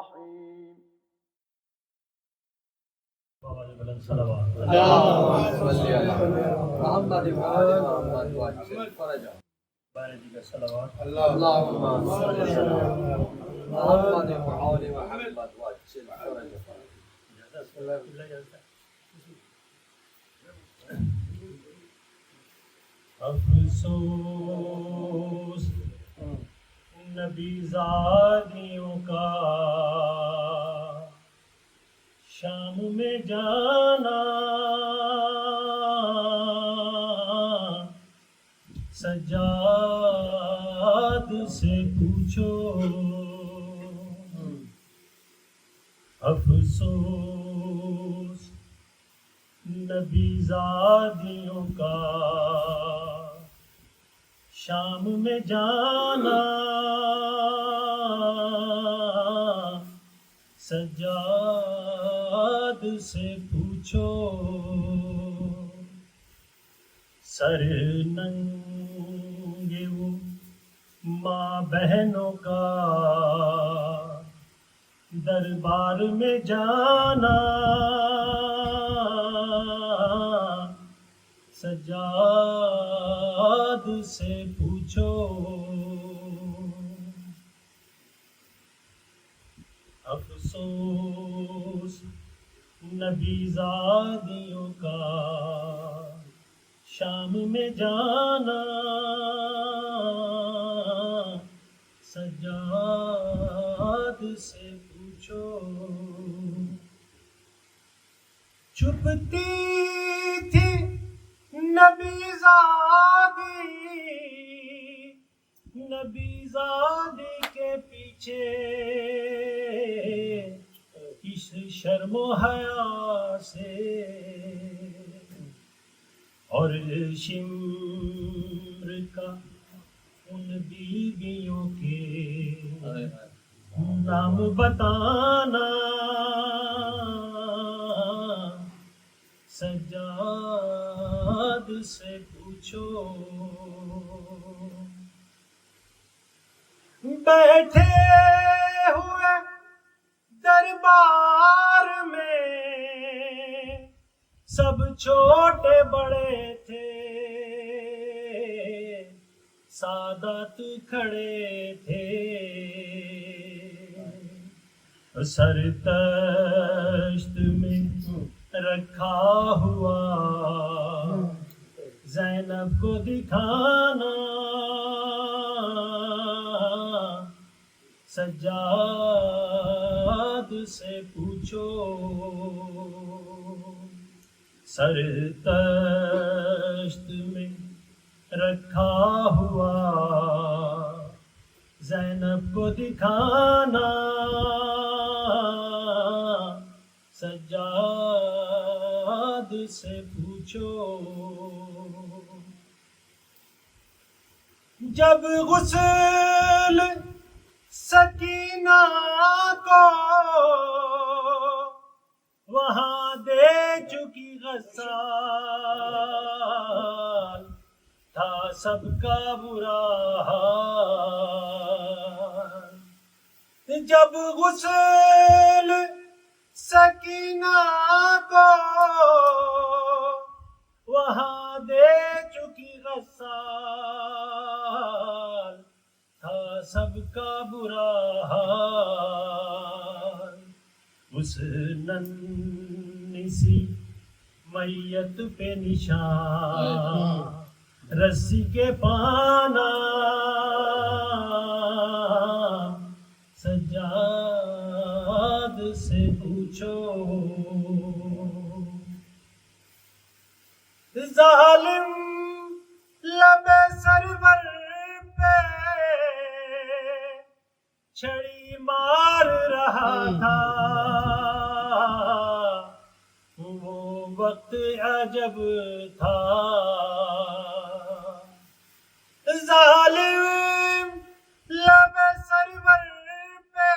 الرحيم. اللهم صل على محمد وعلى محمد وعجل فرجه. اللهم صل على محمد وعلى محمد وعجل فرجه. افسوس نبی زادیوں کا شام میں جانا، سجاد سے پوچھو افسوس نبی زادیوں کا شام میں جانا، سجاد سے پوچھو سر ننگے وہ ماں بہنوں کا دربار میں جانا، سجاد سے پوچھو افسوس نبی زادیوں کا شام میں جانا، سجاد سے پوچھو چھپتی تھی نبی زادی کے پیچھے اس شرم و حیا سے، اور شمر کا ان بیویوں کے نام بتانا، سجاد سے پوچھو بیٹھے ہوئے دربار میں سب چھوٹے بڑے تھے، سادات کھڑے تھے، سر تشت میں رکھا ہوا زینب کو دکھانا، سجاد سے پوچھو سر تشت میں رکھا ہوا زینب کو دکھانا، سجاد سے پوچھو جب غسل سکینہ کو وہاں دے چکی غسال، تھا سب کا برا حال، جب غسل سکینہ کو وہاں دے چکی غسال، تھا سب کا برا حال، اس ننھی سی میت پہ نشان رسی کے پانا، سجاد سے پوچھو ظالم لب سرور پہ چھڑی مار رہا تھا، وہ وقت عجب تھا، ظالم لب سرور پہ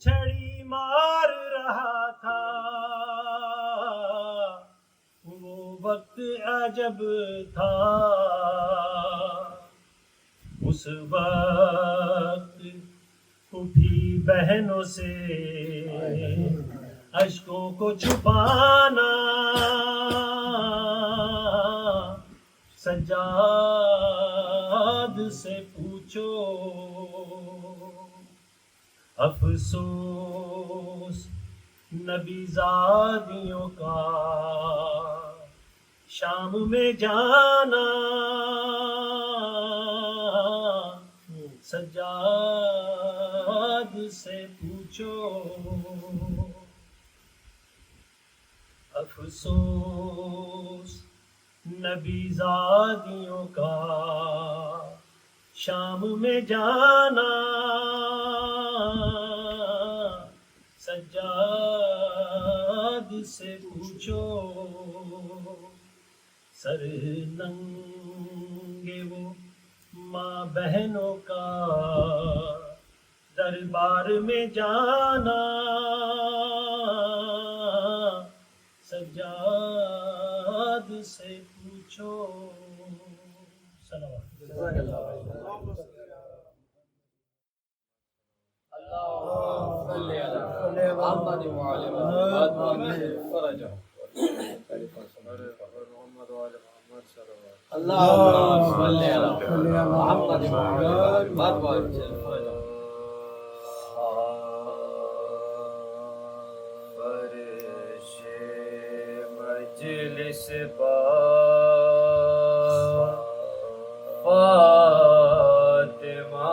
چھڑی مار رہا تھا، وہ وقت عجب تھا، اس وقت پھوپھی بہنوں سے اشکوں کو چھپانا، سجاد سے پوچھو افسوس نبی زادیوں کا شام میں جانا، سجاد سے پوچھو افسوس نبی زادیوں کا شام میں جانا، سجاد سے پوچھو سر ننگے وہ ماں بہنوں کا دربار میں جانا، سجاد سے پوچھو صلوات اللهم صل على محمد وعلى آل محمد فرش مجلس فاطمہ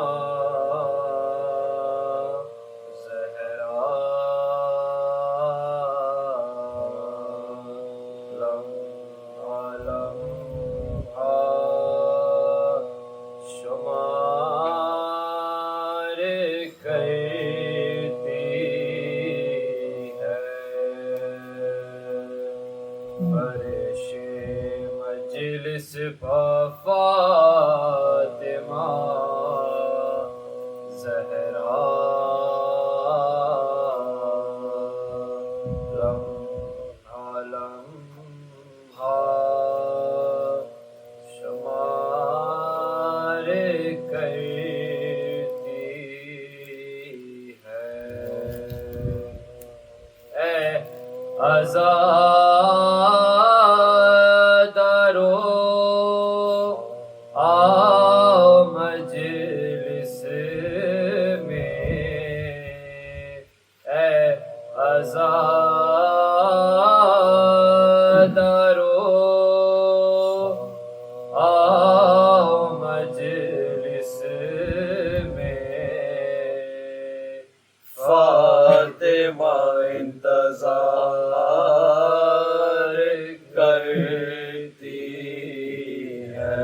زہرا شمار کرتی ہے، فرش مجلس فاطمہ زہرا شمار کرتی ہے، اے عزادارو آؤ مجلس میں، اے عزادارو آؤ مجلس میں، فاطمہ انتظار کرتی ہے،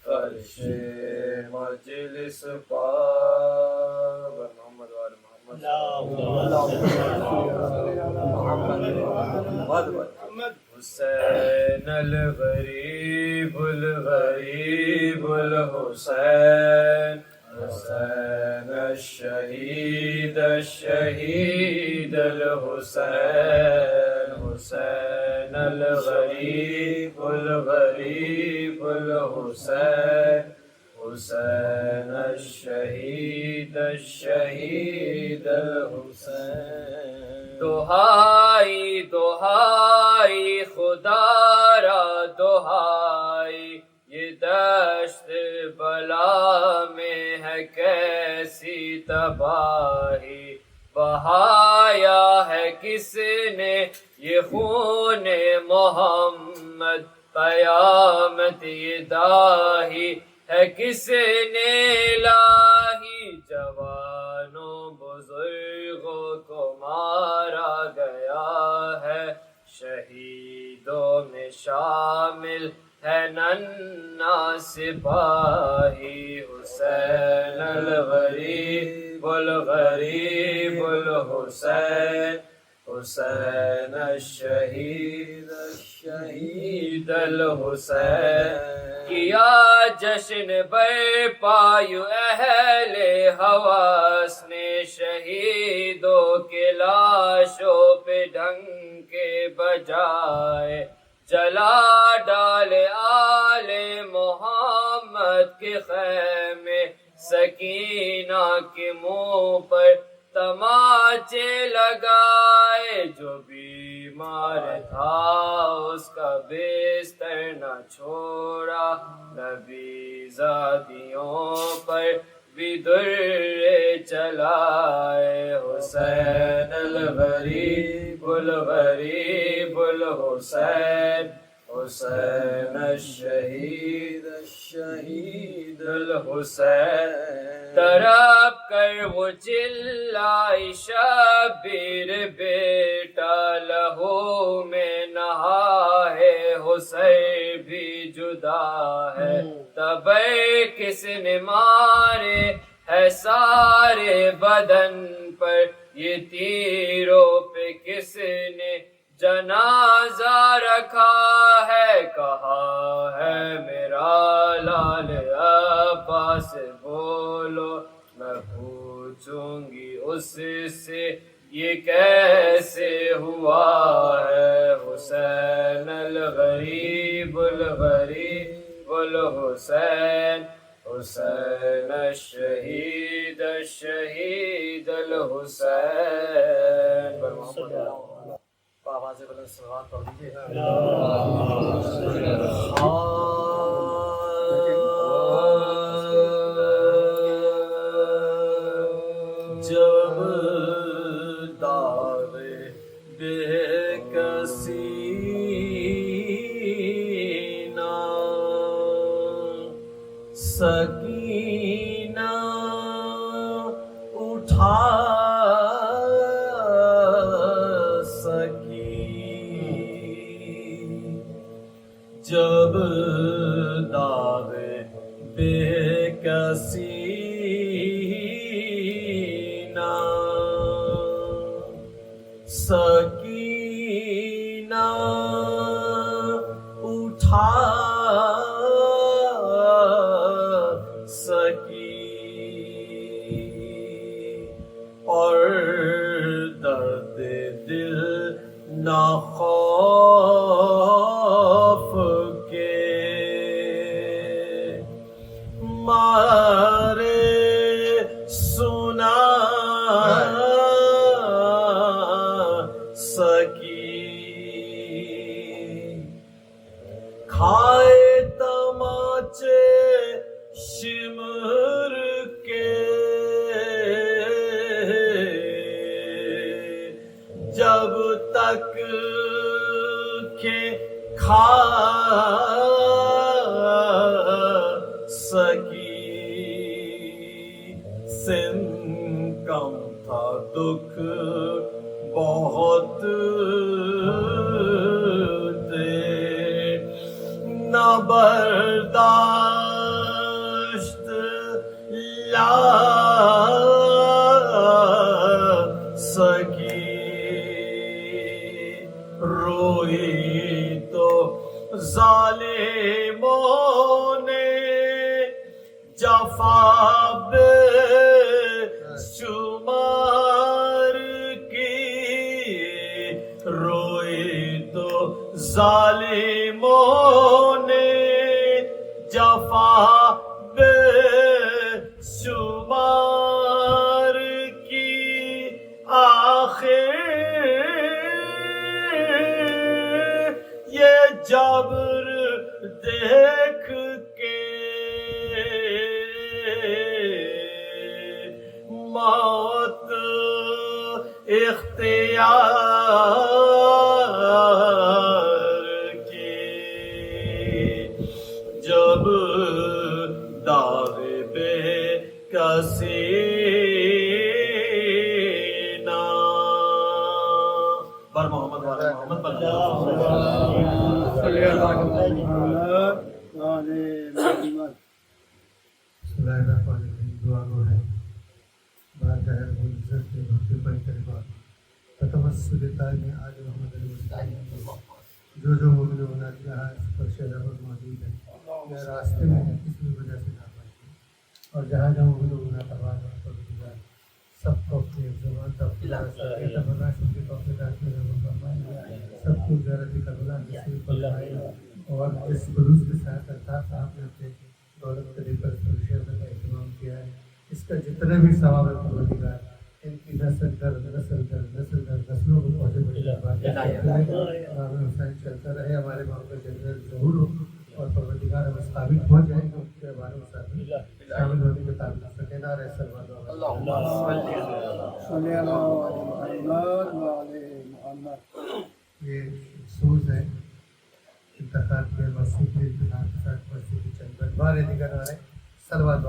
فرش مجلس محمد وعلی محمد حسین الغریب الغریب الحسین، حسین الشہید الشہید الحسین، حسین الغریب الغریب الحسین، حسین الشہید الشہید الحسین، دہائی دہائی خدا را دہائی، یہ دشت بلا میں ہے کیسی تباہی، بہایا ہے کس نے یہ خون محمد، قیامت یہ داہی ہے کس نے لاہی، جوانوں بزرگوں کو مارا گیا ہے، شہیدوں میں شامل ہے ننھا سپاہی، حسین الغریب الغریب الحسین، حسین الشہید الشہید الحسین، کیا جشن برپایو اہل حواس نے، شہیدوں کے لاشوں پہ ڈنکے بجائے، جلا ڈالے آل محمد کے خیمے، سکینہ کے منہ پر تماچے لگائے، جو بیمار تھا اس کا بستر نہ چھوڑا، نبی زادیوں پر بھی درے چلائے، حسین الغریب الغریب الحسین، حسین الشہید الشہید الحسین، تڑپ کر وہ چلائی شبیر بیٹا لہو میں نہا ہے، حسین بھی جدا ہے، تبر کس نے مارے ہے سارے بدن پر، یہ تیروں پہ کس نے جنازہ رکھا ہے، کہاں ہے میرا لال عباس بولو، میں پوچھوں گی اس سے یہ کیسے ہوا ہے، حسین الغریب الغریب الحسین، حسین الشہید الشہید الحسین۔ آواز بلند صلوات پڑھ دیجیے۔ جب دعوے بے کسی نہ سکینہ اٹھا جب دعوے بے کسی نہ سکینہ اٹھا سکی، اور درد دل نہ خوف کے مارے سنا سکی، کھائے تماچے شمر کے جب تک کہ کھا سکی، سن کم تھا دکھ بہت دیر نہ برداشت لا سکی، روئی تو ظالموں نے جفا بے شمار کی، روئی تو ظالموں نے جفا بے شمار کی، آخر یہ جبر دیکھ کے موت اختیار کی، جب دعوے بے کسی نہ بر محمد والے محمد بن دعا گو ہے بارگاہ العزت کے بھرتی پر کربا تتوسل تاج آل محمد علیہ جو مومن ہونا چاہا اس پر شرف موجود ہے، یا راستے میں کسی بھی وجہ سے نہ پہنچے، اور جہاں جہاں مومن ہونا تباد اور گزار سب کو اپنی زبان تفصیلات کے توفیق میں سب کو زیارت کربلا نصیب فرمائے، اور جس خلوص کے ساتھ الطاف صاحب نے اپنے دولت طریقے پر شہر کا اہتمام کیا ہے کا جتنے بھی ثواب ہے پروردگار ان کی نسل در نسلوں کو پہنچے بڑی امام حسین چلتا رہے، ہمارے ماں کا جنرل ظہور ہو اور پروردگار ہم اس قابل پہنچ جائیں کہ اس کے ہمارے مسافر شامل ہونے کے تعلق سکے نہ رہے سلمان یہ سوز ہے انتخاب کے مسجد کے انتخاب کے ساتھ مسجد کی چند بار دیگر آ رہے سلوات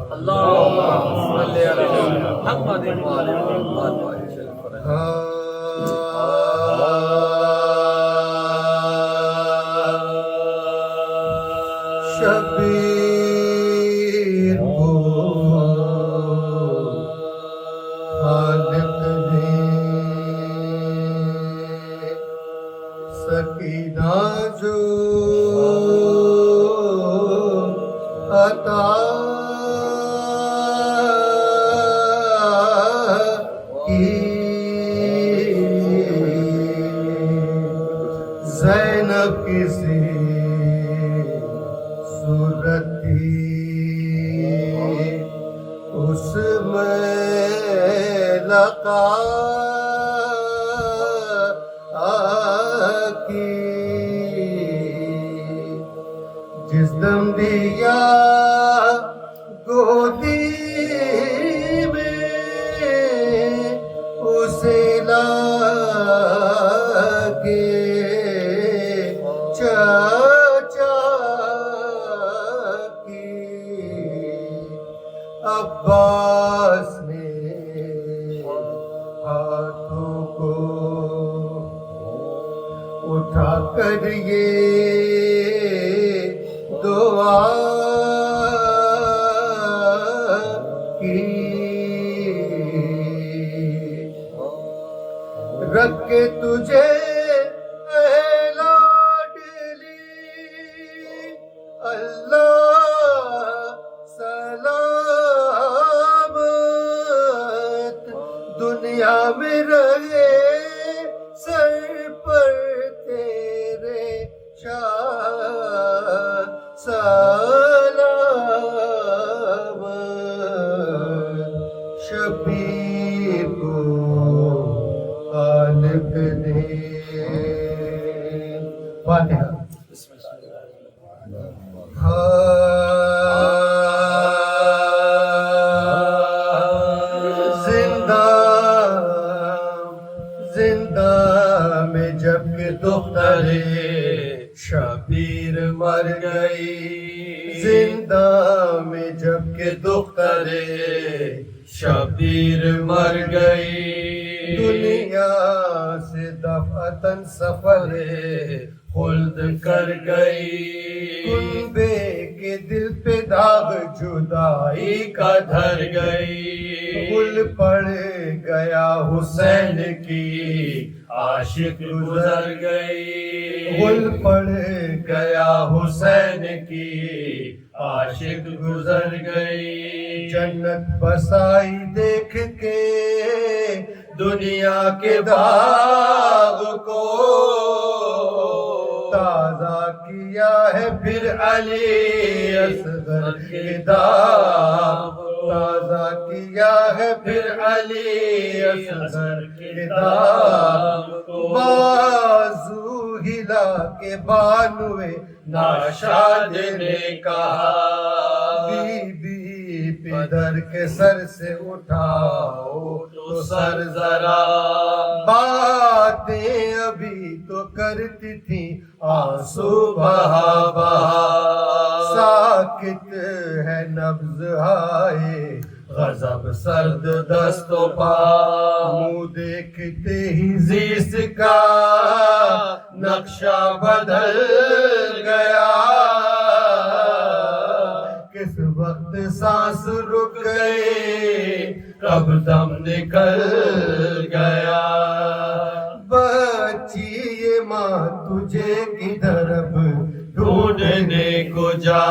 شبیر کو خالق نے سکینہ جو عطا کی، زینب کسی صورت تھی اس میں لقا کی، جس دم دیا گودی میں اسے لاگے چاچا کی، عباس نے ہاتھوں کو اٹھا کر یہ دعا کی، رکھ کے تجھے اے لاڈلی اللہ سلامت، دنیا میں رہے سر پر تیرے شان سلامت، شبیر کو خالق نے فاتحہ۔ زندہ میں جب کہ دختر شبیر مر گئی، زندہ میں جب کہ دختر شبیر مر گئی، دنیا سے دفعتاً سفر خلد کر گئی، کنبے کے دل پہ داغ جدائی کا دھر گئی، غل پڑ گیا حسین کی عاشق گزر گئی، غل پڑ گیا حسین کی عاشق گزر گئی، جنت بسائی دیکھ کے دنیا کے داغ کو تازہ کیا ہے پھر علی اصغر کے داغ، تازہ کیا ہے پھر علی اصغر کے داغ، بازو ہلا کے بانوے ناشاد نے کہا، بی بی پدر کے سر سے اٹھاؤ تو سر ذرا، باتیں ابھی تو کرتی تھی آنسو بہا بہا، ساکت ہے نبض ہائے غضب سرد دست و پا، منہ دیکھتے ہی زیست کا نقشہ بدل گیا، کس وقت سانس رک گئی کب دم نکل گیا، بچی یہ ماں تجھے کدھر اب ڈھونڈنے کو جا،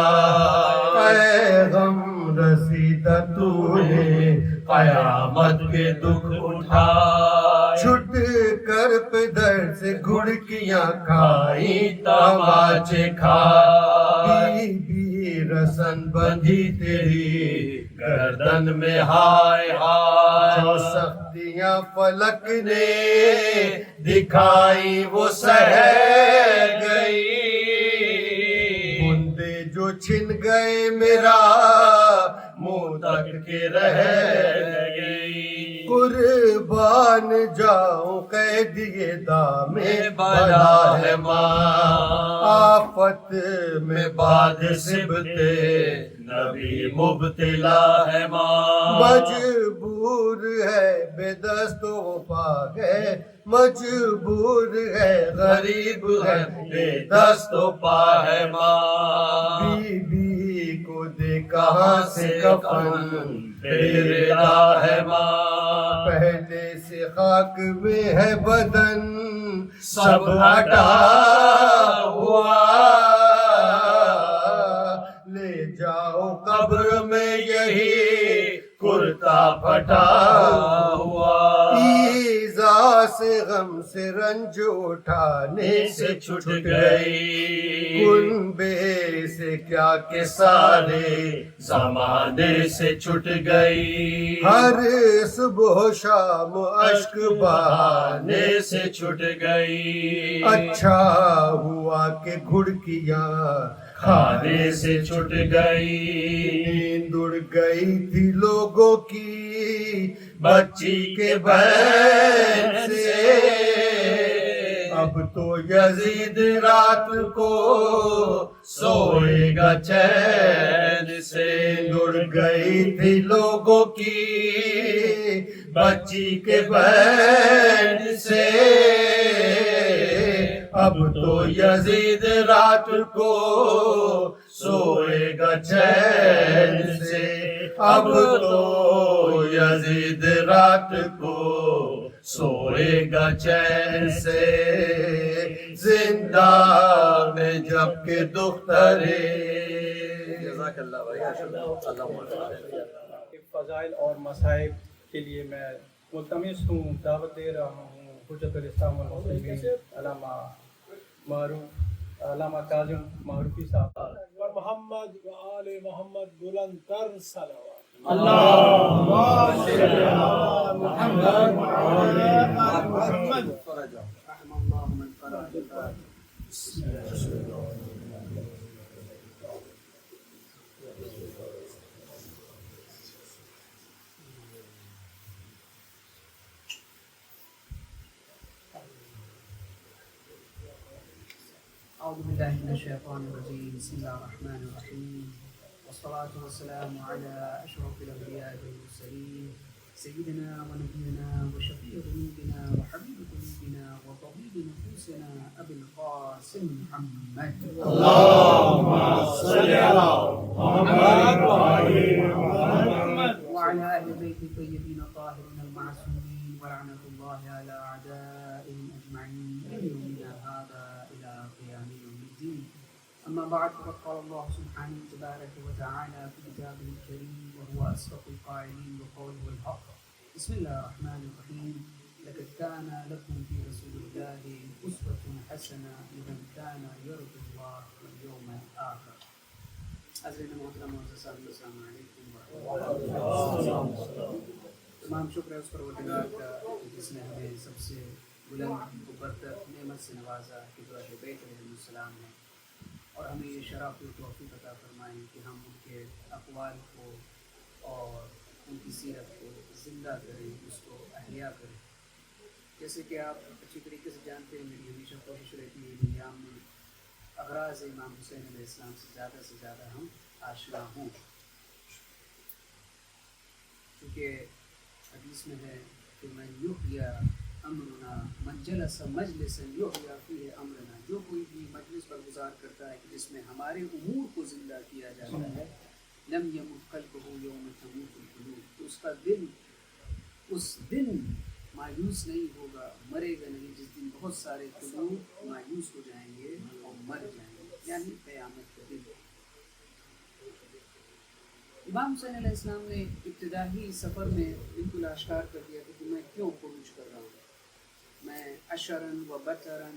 غم رسیدہ تو نے قیامت کے دکھ اٹھا، چھٹ کر پدر سے گھڑکیاں کھائی تماچے کھا، بی بی رسن بندھی تیری گردن میں ہائے ہائے. جو سختیاں فلک نے دکھائی وہ سہ گئی. بندے جو چھن گئے میرا منہ تک کے رہ گئی. قربان جاؤں قیدی دام بلا ہے ماں. آفت میں بعد سبتے نبی مبتلا ہے ماں. مجبور ہے بے دست و پا ہے. مجبور ہے غریب ہے بے دست و پا ہے ماں. بی بی کو دے کہاں سے کفن بیردا ہے ماں. پہلے سے خاک میں ہے بدن سب ہٹا ہوا. لے جاؤ قبر میں یہی کرتا پھٹا ہوا. ایذا سے غم سے رنج اٹھانے سے چھٹ گئی. کنبے سے کیا کہ سارے زمانے سے چھٹ گئی. ہر صبح و شام اشک بہانے نے سے چھٹ گئی. اچھا ہوا کہ گھڑکیاں کھانے سے چھٹ گئی. نیند اڑ گئی تھی لوگوں کی بچی کے بین سے. اب تو یزید رات کو سوئے گا چین سے. نیند اڑ گئی تھی لوگوں کی بچی کے بین سے. اب تو یزید رات کو سوئے گا چین سے. اب تو یزید رات کو سوئے گا چین سے. زندہ میں جب کہ دخترے. جزاک اللہ بھائی. فضائل اور مصائب کے لیے میں ملتمس ہوں، دعوت دے رہا ہوں حجت الاسلام والمسلمین علامہ کاظم معروفی صاحب. محمد و آل محمد بلند تر صلوات. اللهم صل على محمد وعلى آل محمد. رحم الله من فرج الباب. أعوذ بالله من الشيطان الرجيم. بسم الله الرحمن الرحيم. والصلاة والسلام على أشرف الأنبياء والمرسلين سيدنا ونبينا وشفيع ذنوبنا وحبيب قلوبنا وطبيب نفوسنا أبي القاسم محمد. اللهم صل على محمد وعلى أهل بيت الطيبين الطاهرين المعصومين ولعنة الله على أعدائهم أجمعين من يومنا هذا إلى قيام يوم الدين. أما بعد فقد قال الله سبحانه تبارك وتعالى في كتابه الكريم وهو أصدق القائلين وقوله الحق. بسم الله الرحمن الرحيم. لقد كان لكم في رسول الله أسوة حسنة لمن كان يرجو الله واليوم الآخر. حضرت محترم السلام علیکم ورحمۃ اللہ. تمام شکر ہے اس پروردگار کا جس نے ہمیں سب سے بلند و برتر نعمت سے نوازا کہ جو اہل بیت علیہ السلام ہیں، اور ہمیں یہ شرف و توفیق عطا فرمائیں کہ ہم ان کے اقوال کو اور ان کی سیرت کو زندہ کریں، اس کو احیا کریں. جیسے کہ آپ اچھی طریقے سے جانتے ہیں، میری ہمیشہ کوشش رہتی ہے کہ ایام میں اغراض امام حسین علیہ السلام سے زیادہ ہم آشنا ہوں. چونکہ حدیث میں ہے کہ من یحییٰ امرنا من جلس مجلسا یحییٰ فیہ امرنا، جو کوئی بھی مجلس برگزار کرتا ہے کہ جس میں ہمارے امور کو زندہ کیا جاتا ہے، لم یمت قلبہ یوم تموت القلوب، تو اس کا دل اس دن مایوس نہیں ہوگا، مرے گا نہیں، جس دن بہت سارے قلوب مایوس ہو جائیں گے اور مر جائیں گے، یعنی قیامت کا دن. امام حسین علیہ السلام نے ابتدائی سفر میں بالکل آشکار کر دیا کہ میں کیوں خروج کر رہا ہوں. میں اشرن و بطرن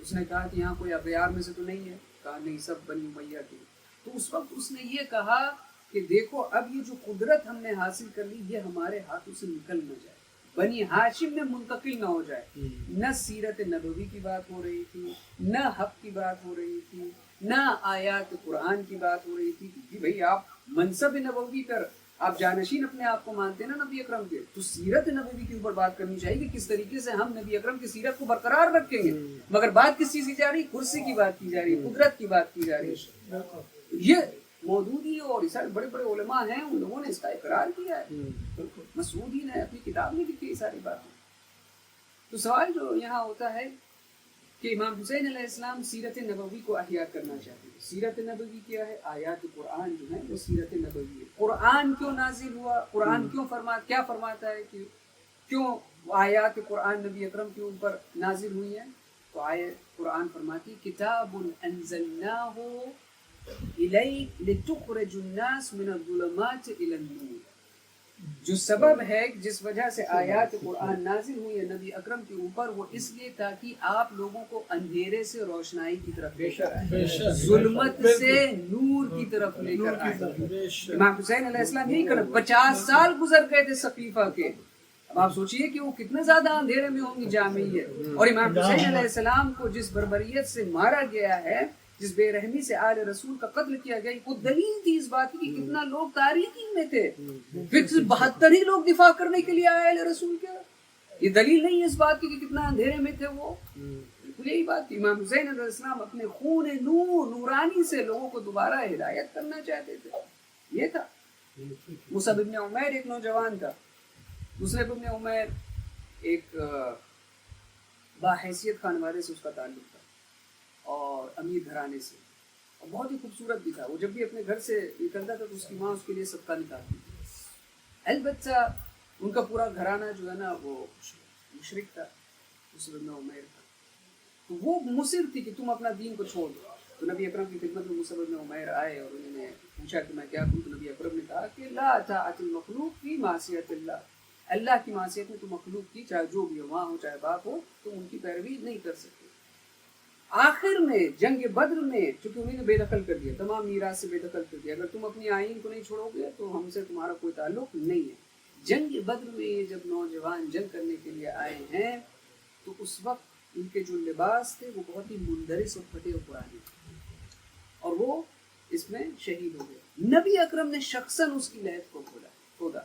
اس نے کہا کہ یہاں کوئی اغیار میں سے تو نہیں ہے؟ کہا نہیں، سب بنی امیہ کے۔ تو اس وقت اس نے یہ کہا کہ دیکھو اب یہ جو قدرت ہم نے حاصل کر لی یہ ہمارے ہاتھوں سے نکل نہ جائے، بنی ہاشم میں منتقل نہ ہو جائے۔ نہ سیرت نبوی کی بات ہو رہی تھی، نہ حق کی بات ہو رہی تھی، نہ آیات قرآن کی بات ہو رہی تھی کہ بھئی آپ منصب نبوی پر آپ جانشین اپنے آپ کو مانتے ہیں نا نبی اکرم کے، تو سیرت نبوی کے اوپر بات کرنی چاہیے کہ کس طریقے سے ہم نبی اکرم کی سیرت کو برقرار رکھیں گے۔ مگر بات کس چیز کی جا رہی؟ کرسی کی بات کی جا رہی ہے، قدرت کی بات کی جا رہی ہے۔ یہ مودودی اور اس بڑے بڑے علماء ہیں، ان لوگوں نے اس کا اقرار کیا ہے، مسعودی نے اپنی کتاب میں لکھی یہ ساری باتیں۔ تو سوال جو یہاں ہوتا ہے کہ امام حسین علیہ السلام سیرت نبوی کو احیا کرنا چاہتے ہیں۔ سیرت نبوی کیا ہے؟ آیات قرآن جو ہے وہ سیرت نبوی ہے۔ قرآن کیوں نازل ہوا؟ قرآن کیوں کیا فرماتا ہے کہ کیوں آیات قرآن نبی اکرم کے اوپر نازل ہوئی ہیں؟ تو آیت قرآن فرماتی کتاب انزلناہ الیک لتخرج الناس من الظلمات الی النور۔ جو سبب ہے جس وجہ سے آیات قرآن نازل ہوئی ہے نبی اکرم کے اوپر، وہ اس لیے تاکہ آپ لوگوں کو اندھیرے سے روشنائی کی طرف لے کر آئے، ظلمت سے نور کی طرف لے کر آئے۔ امام حسین علیہ السلام یہی کرتے، 50 سال گزر گئے تھے سقیفہ کے۔ اب آپ سوچئے کہ وہ کتنے زیادہ اندھیرے میں ہوں گی جامعیت، اور امام حسین علیہ السلام کو جس بربریت سے مارا گیا ہے، جس بے رحمی سے آل رسول کا قتل کیا گیا، وہ دلیل تھی اس بات کی کہ کتنا لوگ تاریخی میں تھے، پھر 72 ہی لوگ دفاع کرنے کے لیے آئے آل رسول کے۔ یہ دلیل نہیں ہے اس بات کی کہ کتنا اندھیرے میں تھے وہ۔ بالکل یہی بات تھی، امام حسین علیہ السلام اپنے خون نورانی سے لوگوں کو دوبارہ ہدایت کرنا چاہتے تھے، یہ تھا۔ مصعب ابن عمیر ایک نوجوان تھا۔ مصعب ابن عمیر ایک باحیثیت خانوادے سے اس کا تعلق تھا اور امیر گھرانے سے، اور بہت ہی خوبصورت بھی تھا۔ وہ جب بھی اپنے گھر سے نکلتا تھا تو اس کی ماں اس کے لیے صدقہ نکالتی تھی۔ البتہ ان کا پورا گھرانہ جو ہے نا وہ مشرک تھا، مصعب بن عمیر تھا، تو وہ مصر تھی کہ تم اپنا دین کو چھوڑ دو۔ تو نبی اکرم کی خدمت میں مصعب بن عمیر آئے اور انہوں نے پوچھا کہ میں کیا کروں؟ تو نبی اکرم نے کہا کہ لا طاعت المخلوق فی معصیت اللہ، اللہ کی معصیت میں تو مخلوق کی چاہے جو بھی ہو، ماں ہو چاہے باپ ہو، تم ان کی پیروی نہیں کر سکتے۔ آخر میں جنگ بدر میں چونکہ انہیں نے بے دخل کر دیا، تمام میراث سے بے دخل کر دیا، اگر تم اپنی آئین کو نہیں چھوڑو گے تو ہم سے تمہارا کوئی تعلق نہیں ہے۔ جنگ بدر میں یہ جب نوجوان جنگ کرنے کے لیے آئے ہیں تو اس وقت ان کے جو لباس تھے وہ بہت ہی مندرس اور پھٹے اور پرانے تھے، اور وہ اس میں شہید ہو گئے۔ نبی اکرم نے شخصاً اس کی لحد کو کھودا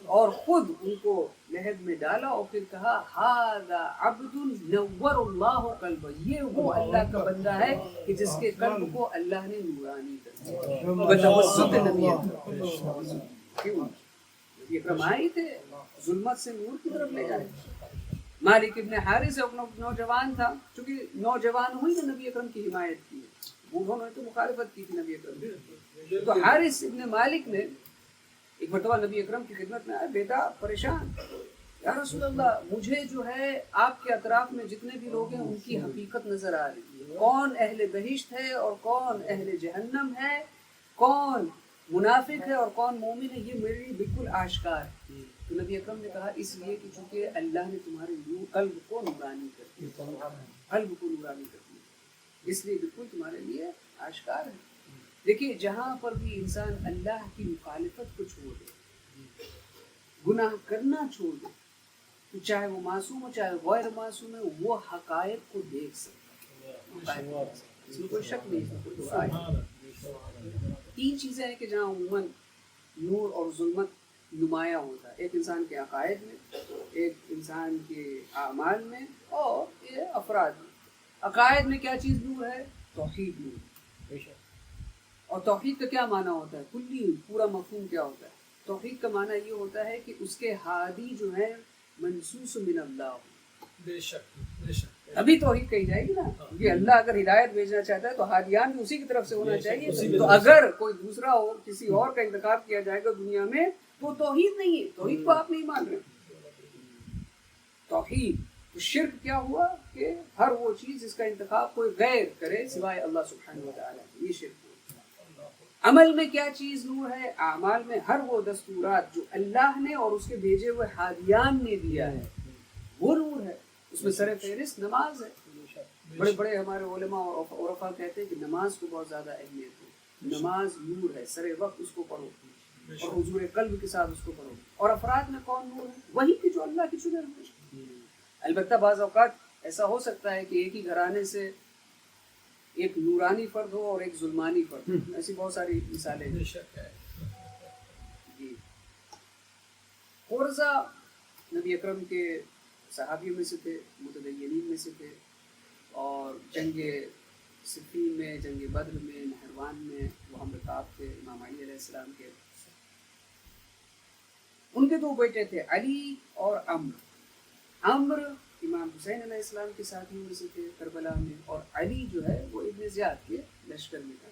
اور خود ان کو لحد میں ڈالا اور پھر کہا ھذا عبد نور اللہ قلبہ، یہ وہ اللہ کا بندہ ہے کہ جس کے قلب کو اللہ نے نورانی کر دیا بتوسط نبی اکرم۔ کیوں؟ نبی اکرم آئے تھے ظلمت سے نور کی طرف لے جائے۔ مالک ابن حارث ایک نوجوان تھا، چونکہ نوجوان ہوئی نے نبی اکرم کی حمایت کی، بوڑھوں نے تو مخالفت کی تھی نبی اکرم کی۔ تو حارث ابن مالک نے ایک مرتبہ نبی اکرم کی خدمت میں آئے، بیٹا پریشان، یا رسول اللہ مجھے جو ہے آپ کے اطراف میں جتنے بھی لوگ ہیں ان کی حقیقت نظر آ رہی ہے، کون اہل بہشت ہے اور کون اہل جہنم ہے، کون منافق ہے اور کون مومن ہے، یہ میرے لیے بالکل آشکار ہے۔ تو نبی اکرم نے کہا اس لیے کہ چونکہ اللہ نے تمہارے قلب کو نورانی کر دیا، قلب کو نورانی کر دیا، اس لیے بالکل تمہارے لیے آشکار ہے۔ دیکھیے جہاں پر بھی انسان اللہ کی مخالفت کو چھوڑ دے، گناہ کرنا چھوڑ دے، تو چاہے وہ معصوم ہو چاہے غیر معصوم ہے، وہ حقائق کو دیکھ سکتا ہے، اس میں کوئی شک نہیں، اس میں کوئی دو رائے نہیں۔ 3 چیزیں ہیں کہ جہاں عموماً نور اور ظلمت نمایاں ہوتا ہے، ایک انسان کے عقائد میں، ایک انسان کے اعمال میں، اور یہ افراد میں۔ عقائد میں کیا چیز نور ہے؟ توحید نور۔ اور توحید کا کیا معنی ہوتا ہے؟ کلی پورا مفہوم کیا ہوتا ہے؟ توحید کا معنی یہ ہوتا ہے کہ اس کے ہادی جو ہے منسوس من اللہ ہو۔ بے شک بے شک، ابھی توحید کہی جائے گی نا، کہ اللہ اگر ہدایت بھیجنا چاہتا ہے تو ہادیان بھی اسی کی طرف سے ہونا چاہیے۔ تو اگر کوئی دوسرا ہو، کسی اور کا انتخاب کیا جائے گا دنیا میں، تو توحید نہیں ہے، توحید کو آپ نہیں مان رہے۔ توحید تو شرک کیا ہوا کہ ہر وہ چیز جس کا انتخاب کوئی غیر کرے سوائے اللہ سبحانہ و تعالیٰ، یہ شرک۔ عمل میں کیا چیز نور ہے؟ اعمال میں ہر وہ دستورات جو اللہ نے اور اس کے بھیجے ہوئے ہادیان نے دیا ہے وہ نور ہے، اس میں سر فہرست نماز ہے۔ بڑے بڑے ہمارے علماء اور عرفا کہتے ہیں کہ نماز کو بہت زیادہ اہمیت ہے. نماز نور ہے، سر وقت اس کو پڑھو اور حضور قلب کے ساتھ اس کو پڑھو. اور افراد میں کون نور ہے؟ وہی کہ جو اللہ کی چنے ہوئے. البتہ بعض اوقات ایسا ہو سکتا ہے کہ ایک ہی گھرانے سے ایک نورانی فرد ہو اور ایک ظلمانی فرد ہو. ایسی بہت ساری مثالیں ہیں. جی قرظہ نبی اکرم کے صحابیوں میں سے تھے، متدینین میں سے تھے، اور جنگ صفین میں، جنگ بدر میں، نہروان میں وہ ہم رکاب تھے امام علی علیہ السلام کے. ان کے دو بیٹے تھے، علی اور عمر. عمر امام حسین علیہ السلام کے ساتھیوں میں سے تھے کربلا میں، اور علی جو ہے وہ ابن زیاد کے لشکر میں تھا.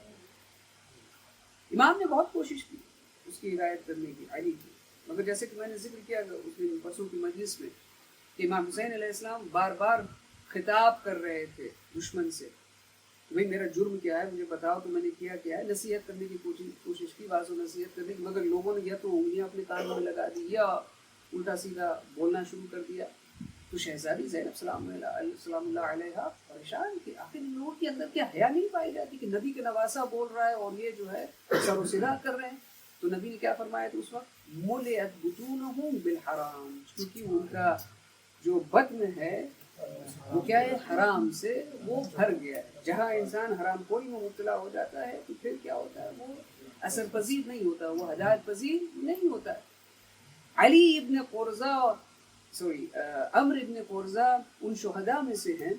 امام نے بہت کوشش کی اس کی ہدایت کرنے کی، علی کی، مگر جیسے کہ میں نے ذکر کیا اس دن پرسوں کی مجلس میں کہ امام حسین علیہ السلام بار بار خطاب کر رہے تھے دشمن سے، بھائی میرا جرم کیا ہے، مجھے بتاؤ تو میں نے کیا ہے. نصیحت کرنے کی کوشش کی، بعض نصیحت کرنے کی، مگر لوگوں نے یا تو انگلیاں اپنے کانوں میں لگا دی یا الٹا سیدھا بولنا شروع کر دیا. تو شہزادی زینب سلام اللہ علیہ پریشان کہ آخر ان لوگوں کے اندر کیا حیا نہیں پائی جاتی کہ نبی کے نواسا بول رہا ہے اور یہ جو ہے سر و صدا کر رہے ہیں. تو نبی نے کیا فرمایا تھا اس وقت؟ ملئت بطونہم بالحرام، کیونکہ ان کا جو بطن ہے وہ کیا ہے؟ حرام سے وہ بھر گیا ہے. جہاں انسان حرام خوری میں مبتلا ہو جاتا ہے تو پھر کیا ہوتا ہے؟ وہ اثر پذیر نہیں ہوتا، وہ ہدایت پذیر نہیں ہوتا ہے. علی ابن قرظہ عمر ابن قرظہ ان شہداء میں سے ہیں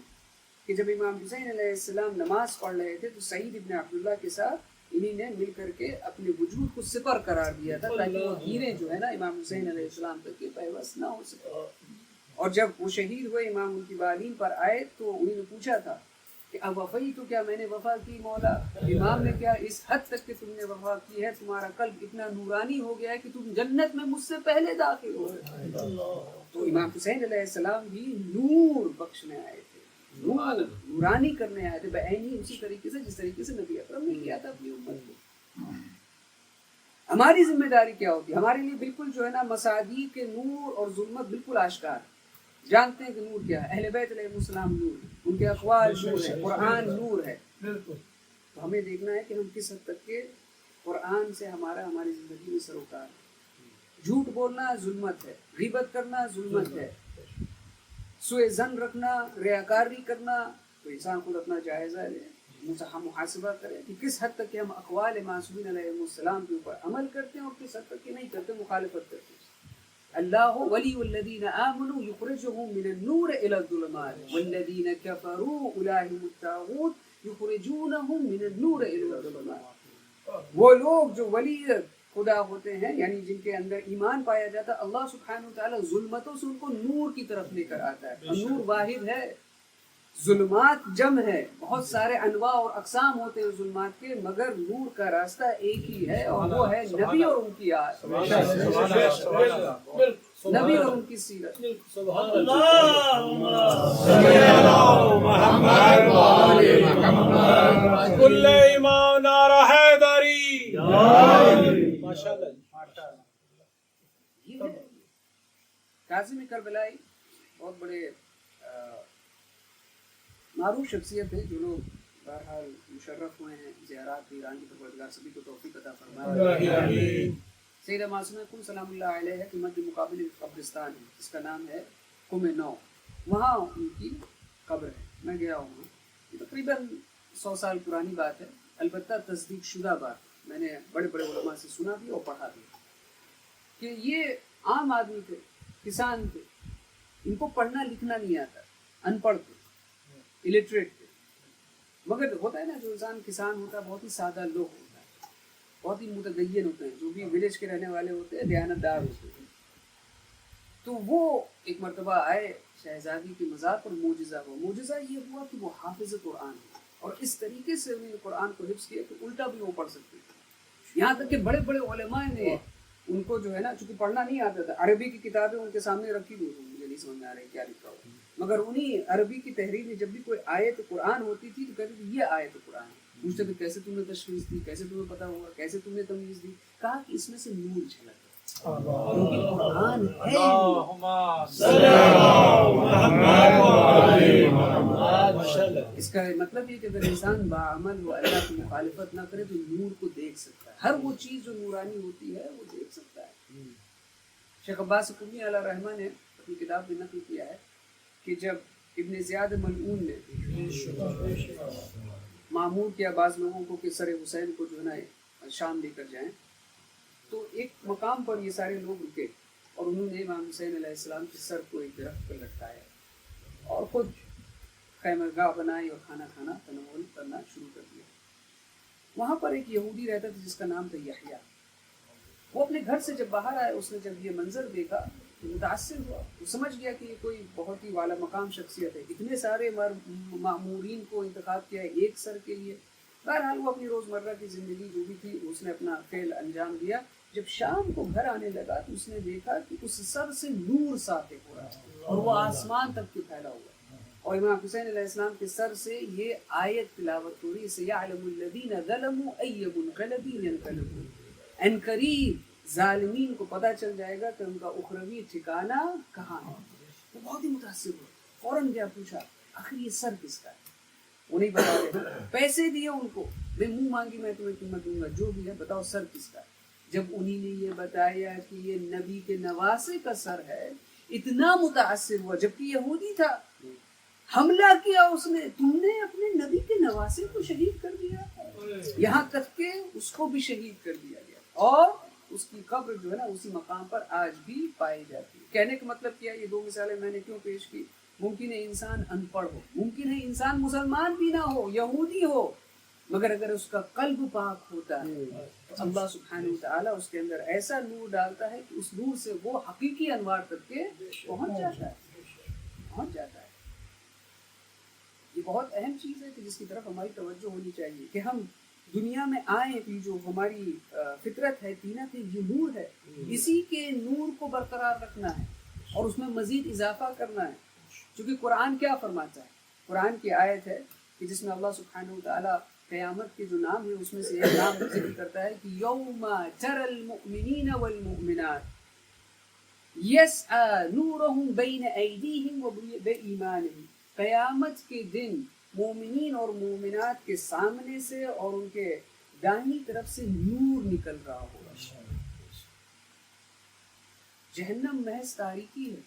کہ جب امام حسین علیہ السلام نماز پڑھ رہے تھے تو سعید ابن عبداللہ کے ساتھ انہی نے مل کر کے اپنے وجود کو سپر قرار دیا تھا تاکہ وہ ہیرے جو ہے نا امام حسین علیہ السلام تک کے پیوست نہ ہو سکے. اور جب وہ شہید ہوئے، امام ان کی بالین پر آئے تو انہوں نے پوچھا تھا کہ اب وفائی تو کیا میں نے وفا کی مولا؟ امام نے کیا اس حد تک کہ تم نے وفا کی ہے، تمہارا قلب اتنا نورانی ہو گیا ہے کہ تم جنت میں مجھ سے پہلے داخل ہو گئے. تو امام حسین علیہ السلام بھی نور بخشنے آئے تھے، نورانی کرنے آئے تھے بعینی، اسی طریقے سے جس طریقے سے نبی اکرم نے کیا تھا اپنی امت کو. ہماری ذمہ داری کیا ہوتی ہے؟ ہمارے لیے بالکل جو ہے نا مصادیق کے نور اور ظلمت بالکل آشکار ہے. جانتے ہیں کہ نور کیا ہے؟ اہل بیت علیہ السلام نور ہے، ان کے اقوال نور ہے، قرآن نور ہے. تو ہمیں دیکھنا ہے کہ ہم کس حد تک کے قرآن سے ہماری زندگی میں سروکار ہے. جھوٹ بولنا ظلمت ہے، غیبت کرنا ظلمت ہے، سوء ظن رکھنا، ریاکاری کرنا. تو انسان خود اپنا جائزہ لے، محاسبہ کرے کہ کس حد تک کہ ہم اقوال معصومین علیہ السلام کے اوپر عمل کرتے ہیں اور کس حد تک کہ نہیں کرتے، مخالفت کرتے ہیں. اللہ ولی الذین آمنوا یخرجهم من النور الى الظلمات والذین کفروا اولئک الطاغوت یخرجونهم من النور الى الظلمات. وہ لوگ جو ولی خدا ہوتے ہیں یعنی جن کے اندر ایمان پایا جاتا ہے، اللہ سبحانہ وتعالی ظلمتوں سے ان کو نور کی طرف لے کر آتا ہے. نور واحد ہے، ظلمات جمع ہے، بہت سارے انواع اور اقسام ہوتے ہیں ظلمات کے، مگر نور کا راستہ ایک ہی ہے اور وہ ہے نبی اور ان کی آیت، نبی اور ان کی سیرت. کل ایمان نعرہ حیدری. ماشاءاللہ. یہ ہے کاظم کربلائی، بہت بڑے معروف شخصیت ہے جو لوگ بہرحال مشرف ہوئے ہیں زیارات ایران کی پروردگار سبھی کو توفیق عطا فرمائے. سیدہ معصومہ کل سلام اللہ علیہ کی مد مقابل قبرستان ہے جس کا نام ہے قم نو، وہاں ان کی قبر ہے. میں گیا ہوں، یہ تقریباً 100 سال پرانی بات ہے، البتہ تصدیق شدہ بات. میں نے بڑے بڑے علماء سے سنا بھی اور پڑھا بھی کہ یہ عام آدمی تھے، کسان تھے، ان کو پڑھنا لکھنا نہیں آتا، ان پڑھ تھے، الٹریٹ تھے. مگر ہوتا ہے نا جو انسان کسان ہوتا ہے بہت ہی سادہ لوگ ہوتا ہے، بہت ہی متدین ہوتے ہیں، جو بھی ولیج کے رہنے والے ہوتے ہیں دیانت دار ہوتے ہیں. تو وہ ایک مرتبہ آئے شہزادی کی مزار پر، معجزہ ہوا. معجزہ یہ ہوا کہ وہ حافظ قرآن ہے اور اس طریقے سے انہوں نے قرآن کو حفظ کیا کہ الٹا بھی وہ پڑھ سکتے تھے. یہاں تک کہ بڑے بڑے علماء نے ان کو جو ہے نا، چونکہ پڑھنا نہیں آتا تھا، عربی کی کتابیں ان کے سامنے رکھی ہوئی، مجھے نہیں سمجھ میں آ رہی کیا لکھا ہوا، مگر انہیں عربی کی تحریر میں جب بھی کوئی آیت قرآن ہوتی تھی تو کہتے تھے یہ آیت قرآن ہے. پوچھتے تھے کیسے تم نے تشخیص دی، کیسے تمہیں پتا ہوا، کیسے تم نے تمیز دی؟ کہا کہ اس میں سے نور جھلک ہے، کیونکہ قرآن ہے. اللہم صلی علی محمد و علی محمد. کا مطلب یہ کہ اگر انسان باعمل و اللہ کی مخالفت نہ کرے تو نور کو دیکھ سکتا ہے، ہر وہ چیز جو نورانی ہوتی ہے وہ دیکھ سکتا ہے۔ شیخ عباس قمی علیہ رحمہ نے اپنی کتاب میں نقل کیا ہے کہ جب ابن زیاد ملعون نے معمور کیا بعض لوگوں کو کہ سر حسین کو جو ہے نا شام لے کر جائیں، تو ایک مقام پر یہ سارے لوگ رکے اور انہوں نے امام حسین علیہ السلام کے سر کو ایک درخت پر لٹکایا اور خود خیمہ گاہ بنائی اور کھانا کھانا تناول کرنا شروع کر دیا۔ وہاں پر ایک یہودی رہتا تھا جس کا نام تھا یحییٰ۔ وہ اپنے گھر سے جب باہر آئے، اس نے جب یہ منظر دیکھا تو متاثر ہوا، وہ سمجھ گیا کہ یہ کوئی بہت ہی والا مقام شخصیت ہے، اتنے سارے مامورین کو انتخاب کیا ہے ایک سر کے لیے۔ بہرحال وہ اپنی روزمرہ کی زندگی جو بھی تھی اس نے اپنا فعل انجام دیا۔ جب شام کو گھر آنے لگا تو اس نے دیکھا کہ اس سر سے نور ساطع ہو رہا ہے اور وہ آسمان تک کے پھیلا ہوا ہے، اور امام حسین علیہ السلام کے سر سے یہ آیت تلاوت ہو رہی ہے، سَيَعْلَمُ الَّذِينَ ظَلَمُوا أَيَّ مُنْقَلَبٍ يَنْقَلِبُونَ۔ ان قریب ظالمین کو پتہ چل جائے گا کہ ان کا اخروی ٹھکانہ کہاں ہے۔ وہ بہت ہی متاثر ہوا، فوراً گیا پوچھا آخر یہ سر کس کا ہے؟ وہ نہیں بتا رہے، پیسے دیے ان کو، میں منہ مانگی میں تمہیں قیمت دوں گا، جو بھی ہے بتاؤ سر کس کا ہے۔ جب انہی نے یہ بتایا کہ یہ نبی کے نواسے کا سر ہے، اتنا متاثر ہوا، جبکہ یہودی تھا، حملہ کیا اس نے، تم نے اپنے نبی کے نواسے کو شہید کر دیا، یہاں تک کہ اس کو بھی شہید کر دیا گیا، اور اس کی قبر جو ہے نا اسی مقام پر آج بھی پائی جاتی ہے۔ کہنے کا مطلب کیا، یہ دو مثالیں میں نے کیوں پیش کی؟ ممکن ہے انسان ان پڑھ ہو، ممکن ہے انسان مسلمان بھی نہ ہو، یہودی ہو، مگر اگر اس کا قلب پاک ہوتا ہے تو اللہ سبحانہ وتعالیٰ اس کے اندر ایسا نور ڈالتا ہے کہ اس نور سے وہ حقیقی انوار تک کے پہنچ جاتا ہے۔ یہ بہت اہم چیز ہے کہ جس کی طرف ہماری توجہ ہونی چاہیے کہ ہم دنیا میں آئیں کہ جو ہماری فطرت ہے، طینت ہے، یہ نور ہے، اسی کے نور کو برقرار رکھنا ہے اور اس میں مزید اضافہ کرنا ہے۔ چونکہ قرآن کیا فرماتا ہے؟ قرآن کی آیت ہے کہ جس میں اللہ سبحانہ وتعالیٰ قیامت کے جو نام ہے اس میں سے ایک نام ذکر کرتا ہے کہ یوم تری المؤمنین والمؤمنات یسعی نورہم بین ایدیہم وبایمانہم، قیامت کے دن مومنین اور مومنات کے سامنے سے اور ان کے دائیں طرف سے نور نکل رہا ہوگا۔ جہنم محض تاریکی ہے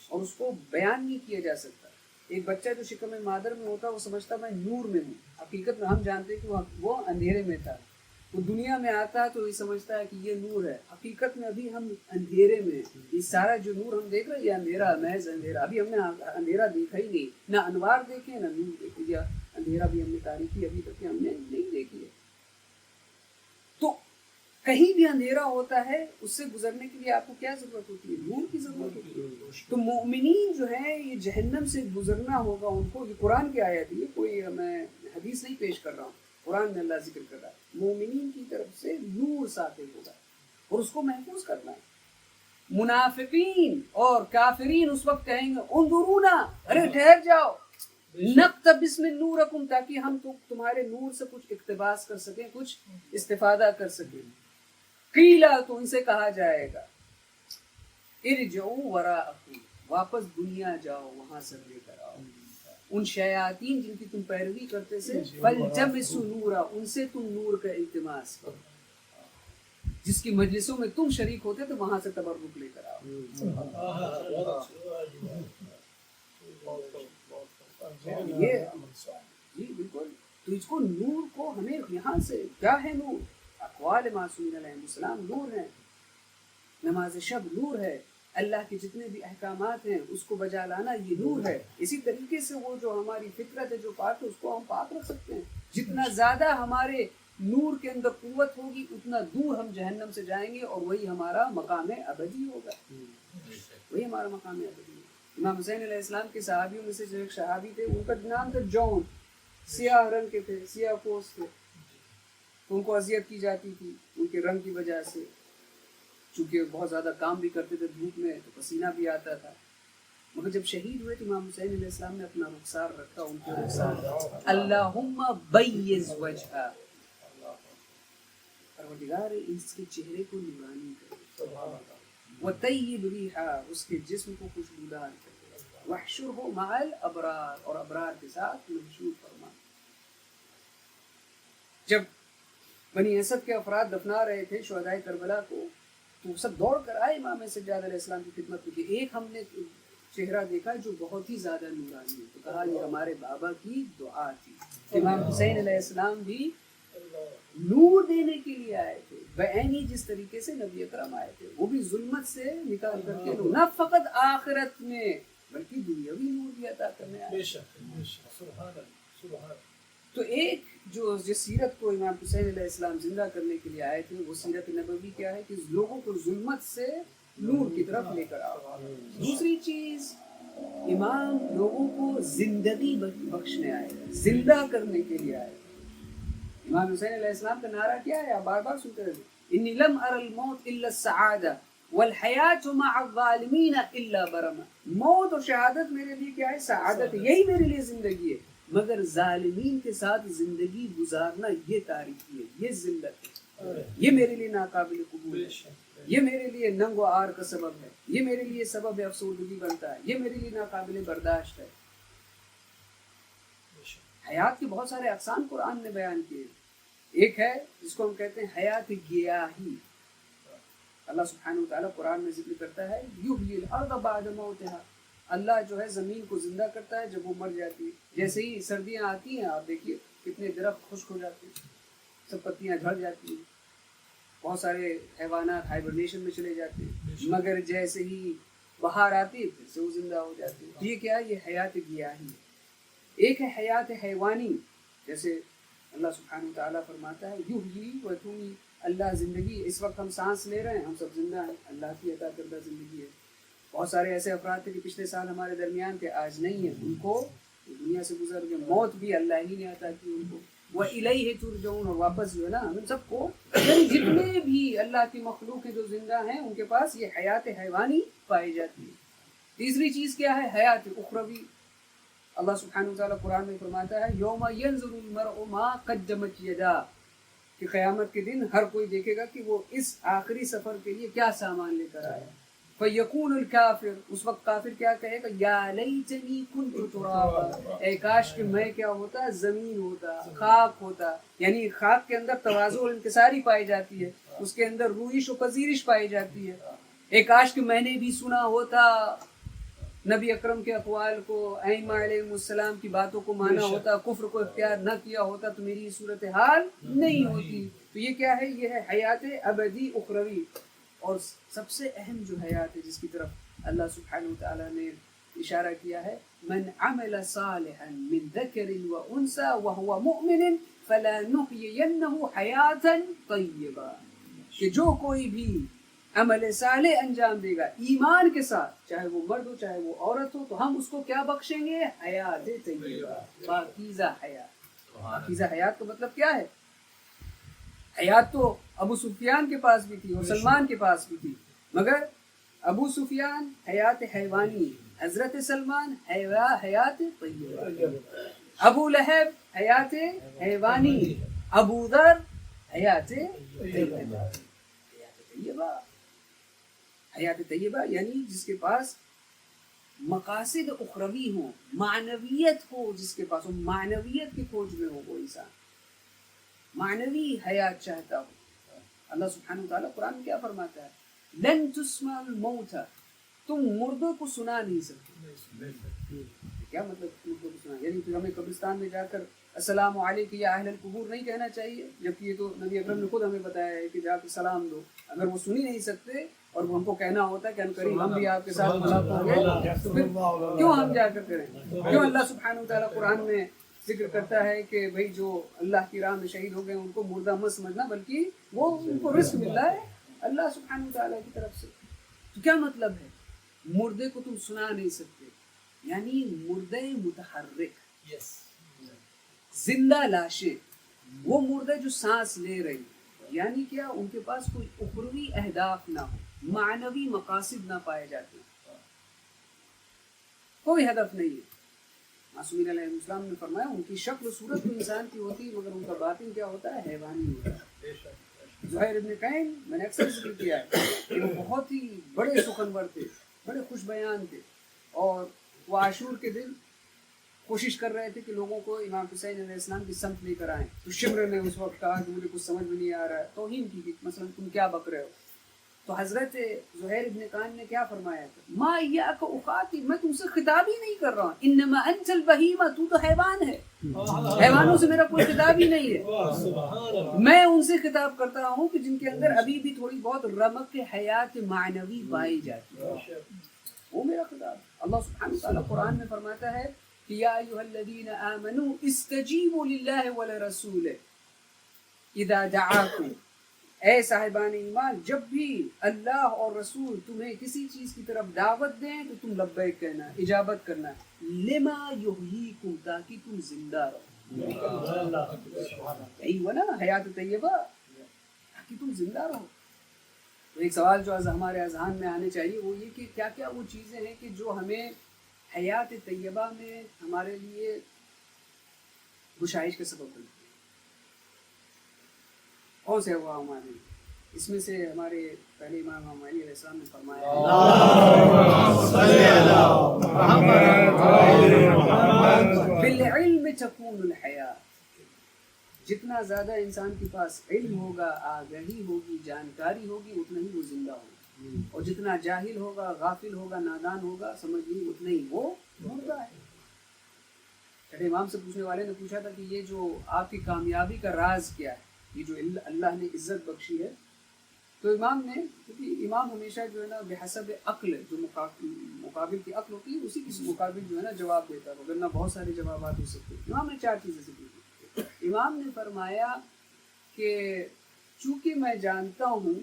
اور اس کو بیان نہیں کیا جا سکتا۔ ایک بچہ جو شکم مادر میں ہوتا ہے وہ سمجھتا میں نور میں ہوں، حقیقت میں ہم جانتے ہیں کہ وہ اندھیرے میں تھا۔ وہ دنیا میں آتا ہے تو یہ سمجھتا ہے کہ یہ نور ہے، حقیقت میں ابھی ہم اندھیرے میں ہیں۔ یہ سارا جو نور ہم دیکھ رہے ہیں یہ اندھیرا، محض اندھیرا، ابھی ہم نے اندھیرا دیکھا ہی نہیں، نہ انوار دیکھے نہ نور دیکھے، یا اندھیرا بھی ہم نے تاریکی ابھی تک ہم نے نہیں دیکھی ہے۔ تو کہیں بھی اندھیرا ہوتا ہے اس سے گزرنے کے لیے آپ کو کیا ضرورت ہوتی ہے؟ نور کی ضرورت ہوتی ہے۔ تو مومنین جو ہیں یہ جہنم سے گزرنا ہوگا ان کو، یہ قرآن کی آیت ہے، کوئی میں حدیث نہیں پیش کر رہا ہوں، قرآن میں اللہ ذکر کر رہا ہے۔ مومنین کی طرف سے نور ساطع ہوگا اور اس کو محفوظ کرنا ہے۔ منافقین اور کافرین اس وقت کہیں گے انظرونا، ارے ٹھہر جاؤ، نقتبس من نورکم، تاکہ ہم تمہارے نور سے کچھ اقتباس کر سکیں، کچھ استفادہ کر سکیں۔ قیلا، تو ان سے کہا جائے گا ارجعوا وراءکم، واپس دنیا جاؤ، وہاں سے لے کر آؤ ان شیاطین جن کی تم پیروی کرتے تھے، فالتمسوا نورا، ان سے تم نور کا التماس کرو، جس کی مجلسوں میں تم شریک ہوتے تھے وہاں سے تبرک لے کر آؤ۔ یہ جی بالکل، تو اس کو نور کو ہمیں یہاں سے کیا ہے نور؟ اقوال معصومین علیہ السلام نور ہیں، نماز شب نور ہے، اللہ کے جتنے بھی احکامات ہیں اس کو بجا لانا یہ نور ہے۔ اسی طریقے سے وہ جو ہماری فطرت ہے جو پاک ہے اس کو ہم پاک رکھ سکتے ہیں۔ جتنا زیادہ ہمارے نور کے اندر قوت ہوگی اتنا دور ہم جہنم سے جائیں گے اور وہی ہمارا مقام ابدی ہوگا، وہی ہمارا مقام ابدی ہے۔ امام حسین علیہ السلام کے صحابیوں میں سے جو ایک صحابی تھے ان کا نام تھا جون، سیاہ رنگ کے تھے، سیاہ پوش تھے، ان کو اذیت کی جاتی تھی ان کے رنگ کی وجہ سے، چونکہ بہت زیادہ کام بھی کرتے تھے دھوپ میں تو پسینہ بھی آتا تھا۔ مگر جب شہید ہوئے تو امام حسین علیہ السلام نے اپنا رخسار رکھا، ان کے رخسار اللہم بیض وجہا، پروردگار اس کے چہرے کو نورانی کرے، وطیب ریحا، اس کے جسم کو خوشبودار کرے، وحشرہ مع الابرار، اور ابرار کے ساتھ محشور فرما۔ جب بنی اسد کے افراد دفنا رہے تھے شہدائے کربلا کو، تو سب دوڑ کر آئے امام سجاد علیہ السلام کی خدمت میں کہ ایک ہم نے چہرہ دیکھا جو بہت ہی زیادہ نورانی ہے، تو کہا یہ ہمارے بابا کی دعا تھی۔ امام حسین علیہ السلام بھی نور دینے کے لیے آئے تھے بعینی، جس طریقے سے نبی اکرم آئے تھے، وہ بھی ظلمت سے نکال کر کے نہ فقط آخرت میں بلکہ دنیاوی نور بھی عطا کرنے آئے۔ بے شک بے شک، سبحان اللہ سبحان اللہ۔ تو ایک جو جس سیرت کو امام حسین علیہ السلام زندہ کرنے کے لیے آئے تھے، وہ سیرت نبوی کیا ہے کہ لوگوں کو ظلمت سے نور کی طرف لے کر آؤ۔ دوسری چیز، امام لوگوں کو زندگی بخشنے آئے، زندہ کرنے کے لیے آئے۔ امام حسین علیہ السلام کا نعرہ کیا ہے؟ آپ بار بار سنتے رہتے، انی لم ار الموت الا السعادہ والحیات مع الظالمین الا برما۔ موت اور شہادت میرے لیے کیا ہے؟ سعادت، یہی میرے لیے زندگی ہے، مگر ظالمین کے ساتھ زندگی گزارنا یہ تاریخی ہے، یہ ذلت ہے، یہ میرے لیے ناقابل قبول ہے، یہ میرے لیے ننگ و عار کا سبب ہے، یہ میرے لیے سبب افسردگی بنتا ہے، یہ میرے لیے ناقابل برداشت ہے۔ حیات کے بہت سارے اقسام قرآن نے بیان کیے۔ ایک ہے جس کو ہم کہتے ہیں حیات گیاہی۔ اللہ سبحانہ وتعالیٰ قرآن میں ذکر کرتا ہے یحیی الارض بعد موتہا، اللہ جو ہے زمین کو زندہ کرتا ہے جب وہ مر جاتی ہے۔ جیسے ہی سردیاں آتی ہیں، آپ دیکھیے کتنے درخت خشک ہو جاتے ہیں، سب پتیاں جھڑ جاتی ہیں، بہت سارے حیوانات ہائبرنیشن میں چلے جاتے ہیں، مگر جیسے ہی بہار آتی ہے پھر سے وہ زندہ ہو جاتے ہیں۔ یہ کیا ہے؟ یہ حیات گیاہی ہے۔ ایک ہے حیات حیوانی، جیسے اللہ سبحانہ وتعالیٰ فرماتا ہے یحیی و تمیت، اللہ زندگی، اس وقت ہم سانس لے رہے ہیں، ہم سب زندہ ہیں، اللہ کی عطا کردہ زندگی ہے۔ بہت سارے ایسے افراد تھے کہ پچھلے سال ہمارے درمیان تھے، آج نہیں ہیں، ان کو دنیا سے گزر گئے، موت بھی اللہ ہی نے عطا کی ان کو۔ وَإِلَيْهِ تُرْجَعُونَ، اور واپس جو ہے نا ہم سب کو، یعنی جتنے بھی اللہ کی مخلوق ہیں جو زندہ ہیں، ان کے پاس یہ حیات حیوانی پائی جاتی ہے۔ تیسری چیز کیا ہے؟ حیات اخروی۔ اللہ سبحانہ وتعالیٰ قرآن میں فرماتا ہے یوم ینظر المرء ما قدمت یداہ، کہ قیامت کے دن ہر کوئی دیکھے گا کہ وہ اس آخری سفر کے لیے کیا سامان لے کر آیا۔ فیقول الکافر، اس وقت کافر کیا کہے گا؟ یا لیتنی کنت ترابا، اے کاش کہ میں کیا ہوتا، زمین ہوتا، خاک ہوتا۔ یعنی خاک کے اندر تواضع اور انکساری پائی جاتی ہے، اس کے اندر رویش و پذیرش پائی جاتی ہے۔ اے کاش کہ میں نے بھی سنا ہوتا نبی اکرم کے اقوال کو، ائمہ علیہ السلام کی باتوں کو مانا ہوتا، کفر کو اختیار نہ کیا ہوتا تو میری صورتحال نہیں ہوتی۔ تو یہ کیا ہے؟ یہ ہے حیات ابدی اخروی۔ اور سب سے اہم جو حیات ہے جس کی طرف اللہ سبحانہ وتعالیٰ نے اشارہ کیا ہے، من عمل صالحا من ذکر وانثى وهو مؤمن فلنحيينه حیاتا طیبا، کہ جو کوئی بھی عمل صالح انجام دے گا ایمان کے ساتھ، چاہے وہ مرد ہو چاہے وہ عورت ہو، تو ہم اس کو کیا بخشیں گے؟ حیات طیبہ، پاکیزہ حیات۔ پاکیزہ حیات کا مطلب کیا ہے؟ حیات تو ابو سفیان کے پاس بھی تھی اور سلمان کے پاس بھی تھی، مگر ابو سفیان حیات حیوانی، حضرت سلمان حیات طیبہ، ابو لہب حیات حیوانی، ابو ذر حیات طیبہ۔ حیات طیبہ یعنی جس کے پاس مقاصد اخروی ہوں، معنویت ہو، جس کے پاس معنویت کی کھوج میں ہو، وہ انسان معنوی حیات چاہتا ہو۔ اللہ سبحانہ وتعالیٰ قرآن میں کیا فرماتا ہے؟ لن تسمع الموت، تم مردوں کو سنا نہیں سکتے۔ کیا مطلب مردوں کو سنا؟ یعنی پھر ہمیں قبرستان میں جا کر السلام علیکم یا اہل القبور نہیں کہنا چاہیے، جبکہ یہ تو نبی اکرم نے خود ہمیں بتایا ہے کہ جا کے سلام دو۔ اگر وہ سن ہی نہیں سکتے اور وہ ہم کو کہنا ہوتا ہے کہ ان قریب ہم بھی آپ کے ساتھ ملاقات ہوں گے، تو پھر کیوں ہم جا کر کریں؟ کیوں اللہ سبحانہ وتعالیٰ قرآن میں ذکر کرتا ہے کہ بھائی جو اللہ کی راہ میں شہید ہو گئے ان کو مردہ مت سمجھنا، بلکہ وہ ان کو رزق مل رہا ہے اللہ سبحانہ وتعالیٰ کی طرف سے۔ تو کیا مطلب ہے؟ مردے کو تم سنا نہیں سکتے، یعنی مردے متحرک، زندہ لاشیں، وہ مردے جو سانس لے رہی، یعنی کیا ان کے پاس کوئی اخروی اہداف نہ ہو، معنوی مقاصد نہ پائے جاتے، کوئی ہدف نہیں ہے۔ معصومین علیہ السلام نے فرمایا ان کی شکل و صورت تو انسان کی ہوتی ہے، مگر ان کا باطن کیا ہوتا ہے؟ حیوانی ہوتا ہے۔ زہیر ابن قین میں نے اکثر ذکر کیا ہے کہ وہ بہت ہی بڑے سخنور تھے، بڑے خوش بیان تھے، اور وہ عاشور کے دن کوشش کر رہے تھے کہ لوگوں کو امام حسین علیہ السلام کی سمت لے کر آئیں. تو شمر نے اس وقت کہا کہ مجھے کچھ سمجھ میں نہیں آ رہا ہے, توہین کی کہ مثلا تم کیا بک رہے ہو. تو حضرت زہیر ابن کان نے کیا فرمایا تھا, ما ایاک اقاتل, میں تم سے خطاب ہی نہیں کر رہا ہوں, انما انت البہیمہ, تو حیوان ہے, حیوانوں سے میرا کوئی خطاب ہی نہیں ہے. میں ان سے خطاب کرتا ہوں کہ جن کے اندر ابھی بھی تھوڑی بہت رمق حیات معنوی پائی جاتی ہے, وہ میرا خطاب. اللہ سبحانہ وتعالی قرآن میں فرماتا ہے کہ یا ایھا الذین آمنوا استجیبوا للہ ولرسولہ اذا دعاکم, اے صاحبان ایمان جب بھی اللہ اور رسول تمہیں کسی چیز کی طرف دعوت دیں تو تم لبیک کہنا, اجابت کرنا, لما یحییکم, تاکہ تم زندہ رہو. یہی ہوا نا حیات طیبہ, تاکہ تم زندہ رہو. تو ایک سوال جو ہمارے اذہان میں آنے چاہیے وہ یہ کہ کیا کیا وہ چیزیں ہیں کہ جو ہمیں حیات طیبہ میں ہمارے لیے گشائش کا سبب بنتی ہے. کون سے ہوا ہمارے, اس میں سے ہمارے پہلے امام علی علیہ السلام نے فرمایا بالعلم تکون الحیات, جتنا زیادہ انسان کے پاس علم ہوگا, آگہی ہوگی, جانکاری ہوگی, اتنا ہی وہ زندہ ہوگا, اور جتنا جاہل ہوگا, غافل ہوگا, نادان ہوگا, سمجھ نہیں, اتنا ہی وہ مردہ ہے. چھٹے امام سے پوچھنے والے نے پوچھا تھا کہ یہ جو آپ کی کامیابی کا راز کیا ہے, یہ جو اللہ نے عزت بخشی ہے. تو امام نے, کیونکہ امام ہمیشہ جو ہے نا بحسب عقل, جو مقابل کی عقل ہوتی ہے اسی کے مقابل جو ہے نا جواب دیتا ہے, وگرنہ بہت سارے جوابات ہو سکتے ہیں. امام نے 4 چیزیں سے پوچھی. امام نے فرمایا کہ چونکہ میں جانتا ہوں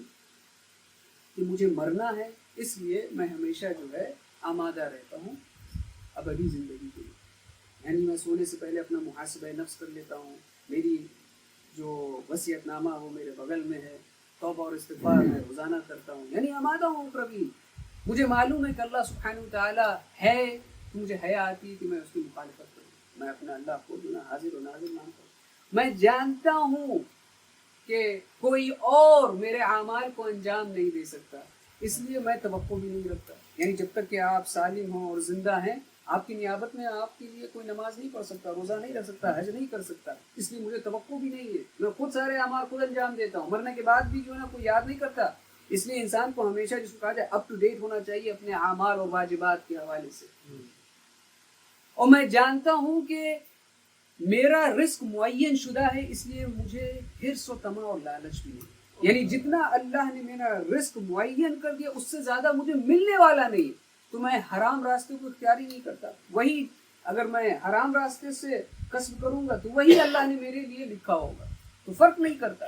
کہ مجھے مرنا ہے, اس لیے میں ہمیشہ جو ہے آمادہ رہتا ہوں ابدی زندگی کے لیے. یعنی میں سونے سے پہلے اپنا محاسبہ نفس کر لیتا ہوں, میری جو وصیت نامہ وہ میرے بغل میں ہے, توبہ اور استغفار میں روزانہ کرتا ہوں, یعنی آمادہ ہوں کبھی. مجھے معلوم ہے کہ اللہ سبحانہ وتعالی ہے, تو مجھے حیا آتی ہے کہ میں اس کی مخالفت کروں, میں اپنا اللہ کو جو نا حاضر و ناظر مانتا ہوں. میں جانتا ہوں کہ کوئی اور میرے اعمال کو انجام نہیں دے سکتا, اس لیے میں توقع بھی نہیں رکھتا. یعنی جب تک کہ آپ سالم ہوں اور زندہ ہیں, آپ کی نیابت میں آپ کے لیے کوئی نماز نہیں پڑھ سکتا, روزہ نہیں رکھ سکتا, حج نہیں کر سکتا, اس لیے مجھے توقع بھی نہیں ہے. میں خود سارے اعمال خود انجام دیتا ہوں, مرنے کے بعد بھی جو ہے نا کوئی یاد نہیں کرتا. اس لیے انسان کو ہمیشہ جس کو کہا جائے اپ ٹو ڈیٹ ہونا چاہیے اپنے اعمال اور واجبات کے حوالے سے. اور میں جانتا ہوں کہ میرا رزق معین شدہ ہے, اس لیے مجھے حرص و طمع اور لالچ بھی نہیں. یعنی جتنا اللہ نے میرا رزق معین کر دیا اس سے زیادہ مجھے ملنے والا نہیں, تو میں حرام راستے کو اختیار ہی نہیں کرتا. وہی اگر میں حرام راستے سے کسب کروں گا تو وہی اللہ نے میرے لیے لکھا ہوگا, تو فرق نہیں کرتا.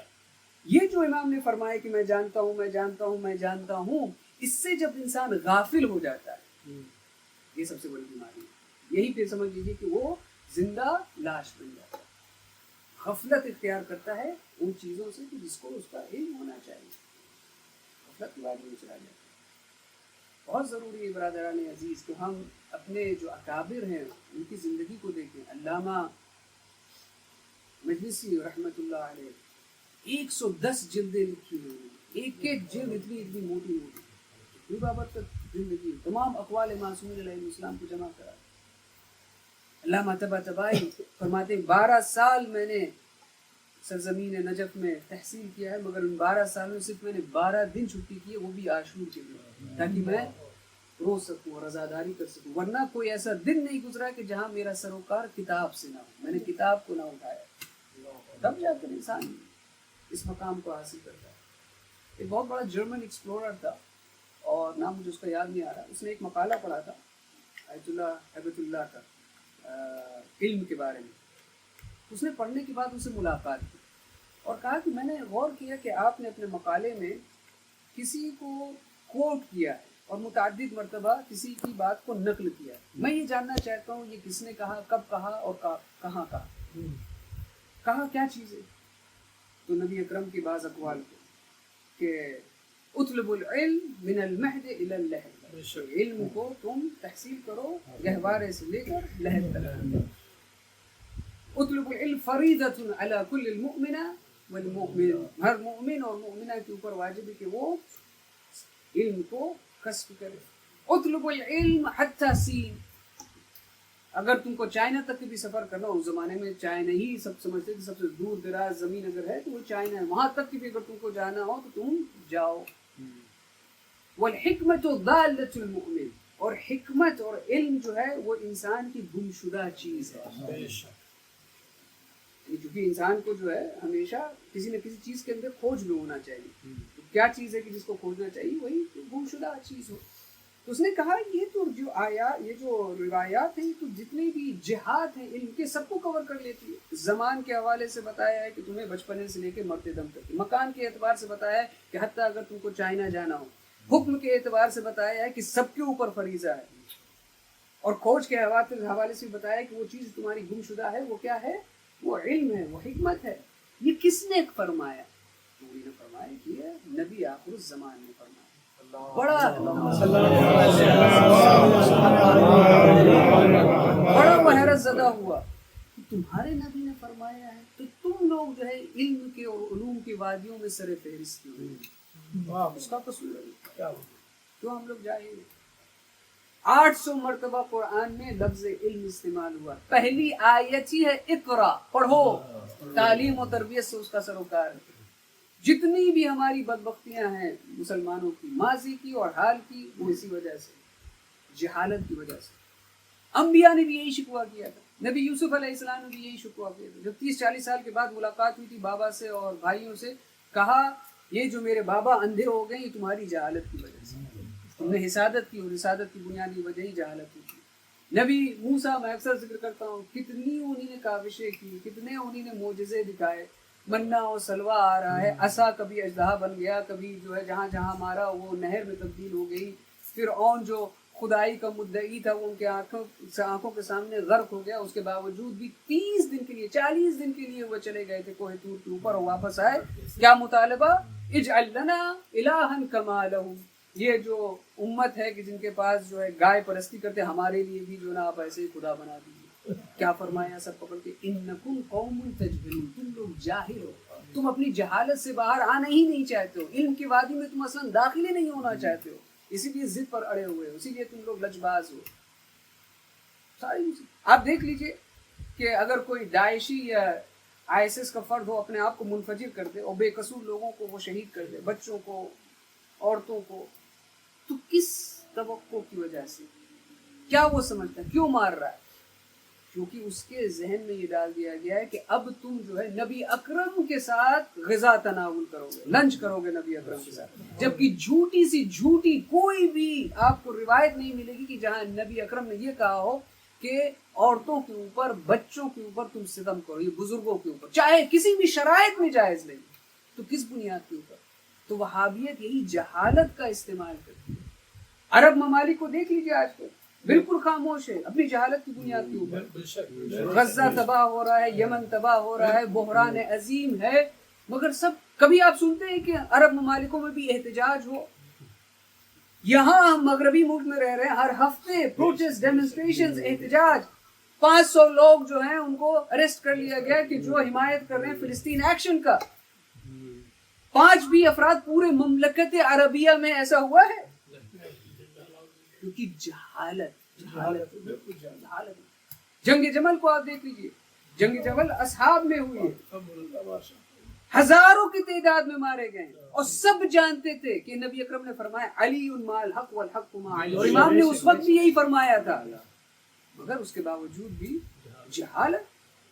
یہ جو امام نے فرمایا کہ میں جانتا ہوں, میں جانتا ہوں, میں جانتا ہوں, اس سے جب انسان غافل ہو جاتا ہے, یہ سب سے بڑی بیماری ہے. یہی پھر سمجھ لیجیے کہ وہ زندہ لاش بن جاتا ہے, غفلت اختیار کرتا ہے ان چیزوں سے کہ جس کو اس کا علم ہونا چاہیے, غفلت کی بات میں چلا جاتا ہے. بہت ضروری ہے برادران عزیز کہ ہم اپنے جو اکابر ہیں ان کی زندگی کو دیکھیں. علامہ مجلسی رحمۃ اللہ علیہ 110 جلدیں لکھی ہوئی ہیں, ایک ایک جلد اتنی اتنی موٹی موٹی, کوئی بابرکت زندگی, تمام اقوال معصومین علیہ السلام کو جمع کرا. علامہ طباطبائی فرماتے ہیں 12 سال میں نے سرزمین نجف میں تحصیل کیا ہے, مگر ان 12 سالوں سے صرف میں نے 12 دن چھٹی کی ہے, وہ بھی عاشور کے دن, تاکہ میں رو سکوں اور رضاداری کر سکوں. ورنہ کوئی ایسا دن نہیں گزرا کہ جہاں میرا سروکار کتاب سے نہ ہو, میں نے کتاب کو نہ اٹھایا. تب جا کر انسان اس مقام کو حاصل کرتا ہے. ایک بہت بڑا جرمن ایکسپلورر تھا, اور نام مجھے اس کا یاد نہیں آ رہا. اس نے ایک مقالہ پڑھا تھا آیت اللہ ہیبت اللہ کا علم کے بارے میں. اس نے پڑھنے کے بعد اسے ملاقات کی اور کہا کہ میں نے غور کیا کہ آپ نے اپنے مقالے میں کسی کو کوٹ کیا ہے اور متعدد مرتبہ کسی کی بات کو نقل کیا ہے. میں یہ جاننا چاہتا ہوں یہ کس نے کہا, کب کہا اور کہاں کہا, کہا کیا چیز ہے. تو نبی اکرم کی بعض اقوال کو کہ اطلب العلم من المہد الی اللحد, علم کو تم تحصیل کرو گہوارے سے لے کر لحد تک. اطلب العلم فریضۃ علی کل المؤمن والمؤمن, ہر مومن اور مومنہ کے اوپر واجب ہے کہ وہ علم کو کسب کرے. اطلب العلم حتی سین, اگر تم کو چائنا تک بھی سفر کرنا ہو، اس زمانے میں چائنا ہی سب سمجھتے تھے سب سے دور دراز زمین اگر ہے تو وہ چائنا ہے، وہاں تک بھی اگر تم کو جانا ہو تو تم جاؤ. والحکمت ضالۃ المؤمن، اور حکمت اور علم جو ہے وہ انسان کی گمشدہ چیز ہے. کیونکہ انسان کو جو ہے ہمیشہ کسی نہ کسی چیز کے اندر کھوج میں ہونا چاہیے. تو کیا چیز ہے کہ جس کو کھوجنا چاہیے؟ وہی گمشدہ چیز ہو. تو اس نے کہا یہ تو جو یہ جو روایات ہیں تو جتنے بھی جہاد ہیں ان کے سب کو کور کر لیتی ہے. زمان کے حوالے سے بتایا ہے کہ تمہیں بچپنے سے لے کے مرتے دم تک، مکان کے اعتبار سے بتایا ہے کہ حتیٰ اگر تم کو چائنا جانا ہو، حکم کے اعتبار سے بتایا ہے کہ سب کے اوپر فریضہ ہے، اور کھوج کے حوالے سے بتایا ہے کہ وہ چیز تمہاری گم شدہ ہے وہ کیا ہے؟ وہ علم ہے، وہ حکمت ہے. یہ کس نے فرمایا؟ نبی نے فرمایا کہ یہ نبی آخر الزمان نے فرمایا. بڑا وہ حیرت زدہ ہوا کہ تمہارے نبی نے فرمایا ہے تو تم لوگ جو ہے علم کے اور علوم کی وادیوں میں سر فہرست کیوں؟ اس کا قصور ہے کیوں ہم لوگ جائیں گے؟ 800 مرتبہ قرآن میں لفظ علم استعمال ہوا. پہلی آیت ہی ہے اقرا، پڑھو. تعلیم و تربیت سے اس کا سروکار ہے. جتنی بھی ہماری بدبختیاں ہیں مسلمانوں کی، ماضی کی اور حال کی، وہ اسی وجہ سے، جہالت کی وجہ سے. انبیاء نے بھی یہی شکوہ کیا تھا. نبی یوسف علیہ السلام نے بھی یہی شکوہ کیا تھا. جب 30-40 سال کے بعد ملاقات ہوئی تھی بابا سے اور بھائیوں سے، کہا یہ جو میرے بابا اندھے ہو گئے یہ تمہاری جہالت کی وجہ سے، تم نے حسادت کی، اور حسادت کی بنیادی وجہ ہی جہالت ہوتی. نبی موسیٰ، میں اکثر ذکر کرتا ہوں، کتنی انہی نے کاوشیں کی، کتنے انہی نے معجزے دکھائے. منا اور سلوا آ رہا ہے، عصا کبھی اژدہا بن گیا، کبھی جو ہے جہاں جہاں مارا وہ نہر میں تبدیل ہو گئی. فرعون جو خدائی کا مدعی تھا وہ ان کے آنکھوں کے سامنے غرق ہو گیا. اس کے باوجود بھی 30 دن کے لیے 40 دن کے لیے وہ چلے گئے تھے کوہ طور کے اوپر، اور واپس آئے. کیا مطالبہ؟ اجعل لنا الہا کما لہم. یہ جو امت ہے کہ جن کے پاس جو ہے گائے پرستی کرتے، ہمارے لیے بھی جو نا آپ ایسے خدا بنا دیجیے. کیا فرمایا سب پکڑ کے؟ انکم قوم تجہلون، تم لوگ جاہل ہو، تم اپنی جہالت سے باہر آنا ہی نہیں چاہتے ہو، علم کی وادی میں تم اصلا داخل ہی نہیں ہونا چاہتے ہو، اسی لیے ضد پر اڑے ہوئے ہو، اسی لیے تم لوگ لجباز ہو. ساری آپ دیکھ لیجئے کہ اگر کوئی داعشی یا ISIS کا فرد ہو اپنے آپ کو منفجر کر دے اور بے قصور لوگوں کو وہ شہید کر دے، بچوں کو، عورتوں کو، تو کس توقع کی وجہ سے؟ کیا وہ سمجھتا ہے کیوں مار رہا ہے؟ کیونکہ اس کے ذہن میں یہ ڈال دیا گیا ہے کہ اب تم جو ہے نبی اکرم کے ساتھ غذا تناول کرو گے، لنچ کرو گے نبی اکرم کے ساتھ. جبکہ جھوٹی سی جھوٹی کوئی بھی آپ کو روایت نہیں ملے گی کہ جہاں نبی اکرم نے یہ کہا ہو کہ عورتوں کے اوپر، بچوں کے اوپر تم ستم کرو، یہ بزرگوں کے اوپر، چاہے کسی بھی شرائط میں جائز نہیں. تو کس بنیاد کے اوپر؟ تو وہابیت یہی جہالت کا استعمال کرتی ہے. عرب ممالک کو دیکھ لیجیے آج کل بالکل خاموش ہے اپنی جہالت کی بنیاد کے اوپر. غزہ تباہ ہو رہا ہے، یمن تباہ ہو رہا ہے، بحران عظیم ہے، مگر سب کبھی آپ سنتے ہیں کہ عرب ممالکوں میں بھی احتجاج ہو؟ یہاں ہم مغربی ملک میں رہ رہے ہیں، ہر ہفتے پروٹیسٹ، ڈیمونسٹریشن، احتجاج. 500 لوگ جو ہیں ان کو اریسٹ کر لیا گیا کہ جو حمایت کر رہے ہیں فلسطین ایکشن کا. 5 بھی افراد پورے مملکت عربیہ میں ایسا ہوا ہے؟ کیونکہ جہالت. جنگ جمل کو آپ دیکھ لیجیے، جنگ جمل اصحاب میں ہوئی ہے، ہزاروں کی تعداد میں مارے گئے، اور سب جانتے تھے کہ نبی اکرم نے فرمایا علی مع الحق والحق مع علی، اور امام نے اس وقت بھی یہی فرمایا تھا. مگر اس کے باوجود بھی جہالت،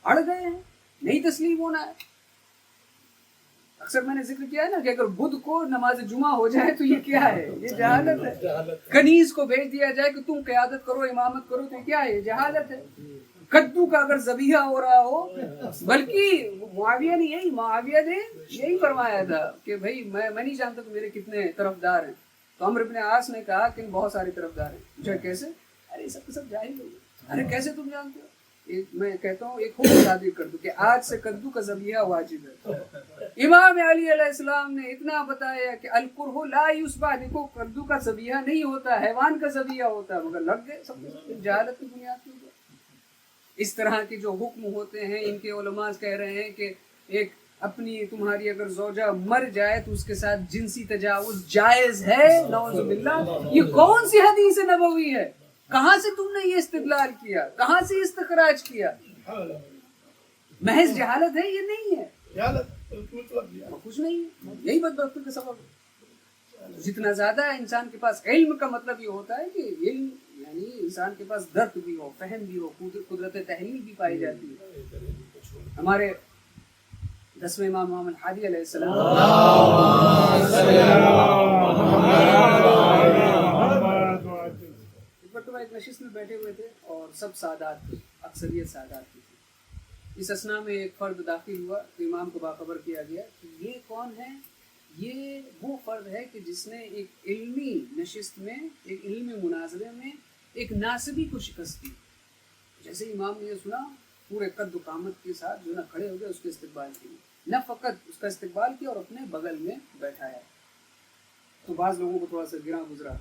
اڑ گئے ہیں، نہیں تسلیم ہونا ہے. اکثر میں نے ذکر کیا ہے نا کہ اگر بدھ کو نماز جمعہ ہو جائے تو یہ کیا ہے؟ یہ جہالت ہے. کنیز کو بھیج دیا جائے کہ تم قیادت کرو، امامت کرو، تو یہ کیا ہے؟ یہ جہالت ہے. کدو کا اگر ذبیحہ ہو رہا ہو، بلکہ معاویہ نے یہی فرمایا تھا کہ بھائی میں نہیں جانتا کہ میرے کتنے طرفدار ہیں. تو عمرو بن عاص نے کہا کہ بہت سارے طرفدار ہیں. پوچھا کیسے؟ ارے سب جاہل ہو. ارے کیسے تم جانتے ہو؟ میں کہتا ہوں ایک حکم صادر کر دوں کہ آج سے کدو کا ذبیحہ واجب ہے. امام علی علیہ السلام نے اتنا بتایا کہ الکرہ لا یصبح، دیکھو کدو کا ذبیحہ نہیں ہوتا، حیوان کا ذبیحہ ہوتا ہے، مگر لگ گئے سب جہالت کی بنیاد پر. اس طرح کے جو حکم ہوتے ہیں ان کے علماء کہہ رہے ہیں کہ ایک اپنی تمہاری اگر زوجہ مر جائے تو اس کے ساتھ جنسی تجاوز جائز ہے، نعوذ باللہ. یہ کون سی حدیث نبوی ہے؟ کہاں سے تم نے یہ استدلال کیا, کہاں سے استخراج کیا؟ محض جہالت ہے, یہ نہیں ہے, کچھ نہیں ہے, یہی بدبختی کا سبب ہے. جتنا زیادہ انسان کے پاس علم کا مطلب یہ ہوتا ہے کہ علم یعنی انسان کے پاس درک بھی ہو, فہم بھی ہو, قدرت تحلیل بھی پائی جاتی ہے. ہمارے 10ویں امام الحادی علیہ السلام ایک نشست میں بیٹھے ہوئے تھے اور سب سادات تھے, اکثریت سادات تھی. اس اسنا میں ایک فرد داخل ہوا تو امام کو باخبر کیا گیا کہ یہ کون ہے؟ یہ وہ فرد ہے کہ جس نے ایک علمی نشست میں, ایک علمی مناظرے میں ایک ناصبی کو شکست دی. جیسے امام نے یہ سنا, پورے قد و قامت کے ساتھ جو نہ کھڑے ہو گئے, اس کے استقبال کیا, نہ فقط اس کا استقبال کیا اور اپنے بغل میں بیٹھایا. تو بعض لوگوں کو تھوڑا سا گراں گزرا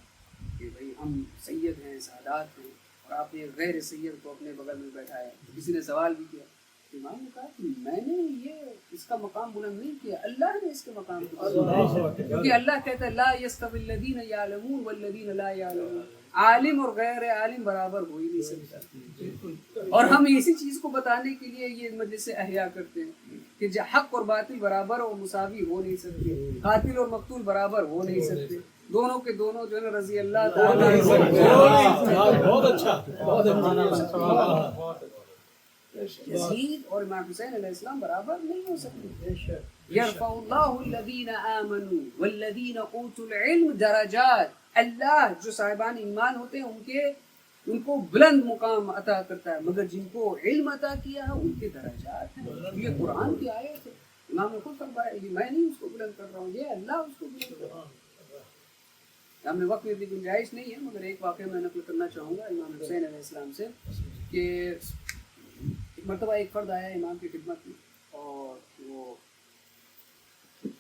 کہ بھئی ہم سید ہیں, سادات ہیں, اور آپ نے غیر سید کو اپنے بغل میں بیٹھایا. کسی نے سوال بھی کیا. امام نے کہا کہ میں نے یہ اس کا مقام بلند نہیں کیا, اللہ نے اس کے مقام بلند کیا. کیونکہ اللہ کہتا ہے لا یستوی الذین یعلمون والذین لا یعلمون, عالم اور غیر عالم برابر ہو ہی نہیں سکتا. اور ہم اسی چیز کو بتانے کے لیے یہ مجلس احیا کرتے ہیں کہ حق اور باطل برابر اور مساوی ہو نہیں سکتے, قاتل اور مقتول برابر ہو نہیں سکتے, دونوں کے دونوں جو ہے رضی اللہ تعالی. بہت اچھا. یزید اور امام حسین علیہ السلام برابر نہیں ہو سکتے. یرفع اللہ الذین آمنوا والذین اوتوا العلم درجات, اللہ جو صاحبان ایمان ہوتے ہیں ان کو بلند مقام عطا کرتا ہے, مگر جن کو علم عطا کیا ہے ان کے درجات ہیں. یہ قرآن کی آیت ہے, امام نے خود فرمایا یہ میں نہیں اس کو بلند کر رہا ہوں, یہ اللہ اس کو بلند کر رہا ہے. ہم نے وقت میں بھی گنجائش نہیں ہے, مگر ایک واقعہ میں نقل کرنا چاہوں گا امام حسین علیہ السلام سے کہ ایک مرتبہ ایک فرد آیا امام کی خدمت میں اور وہ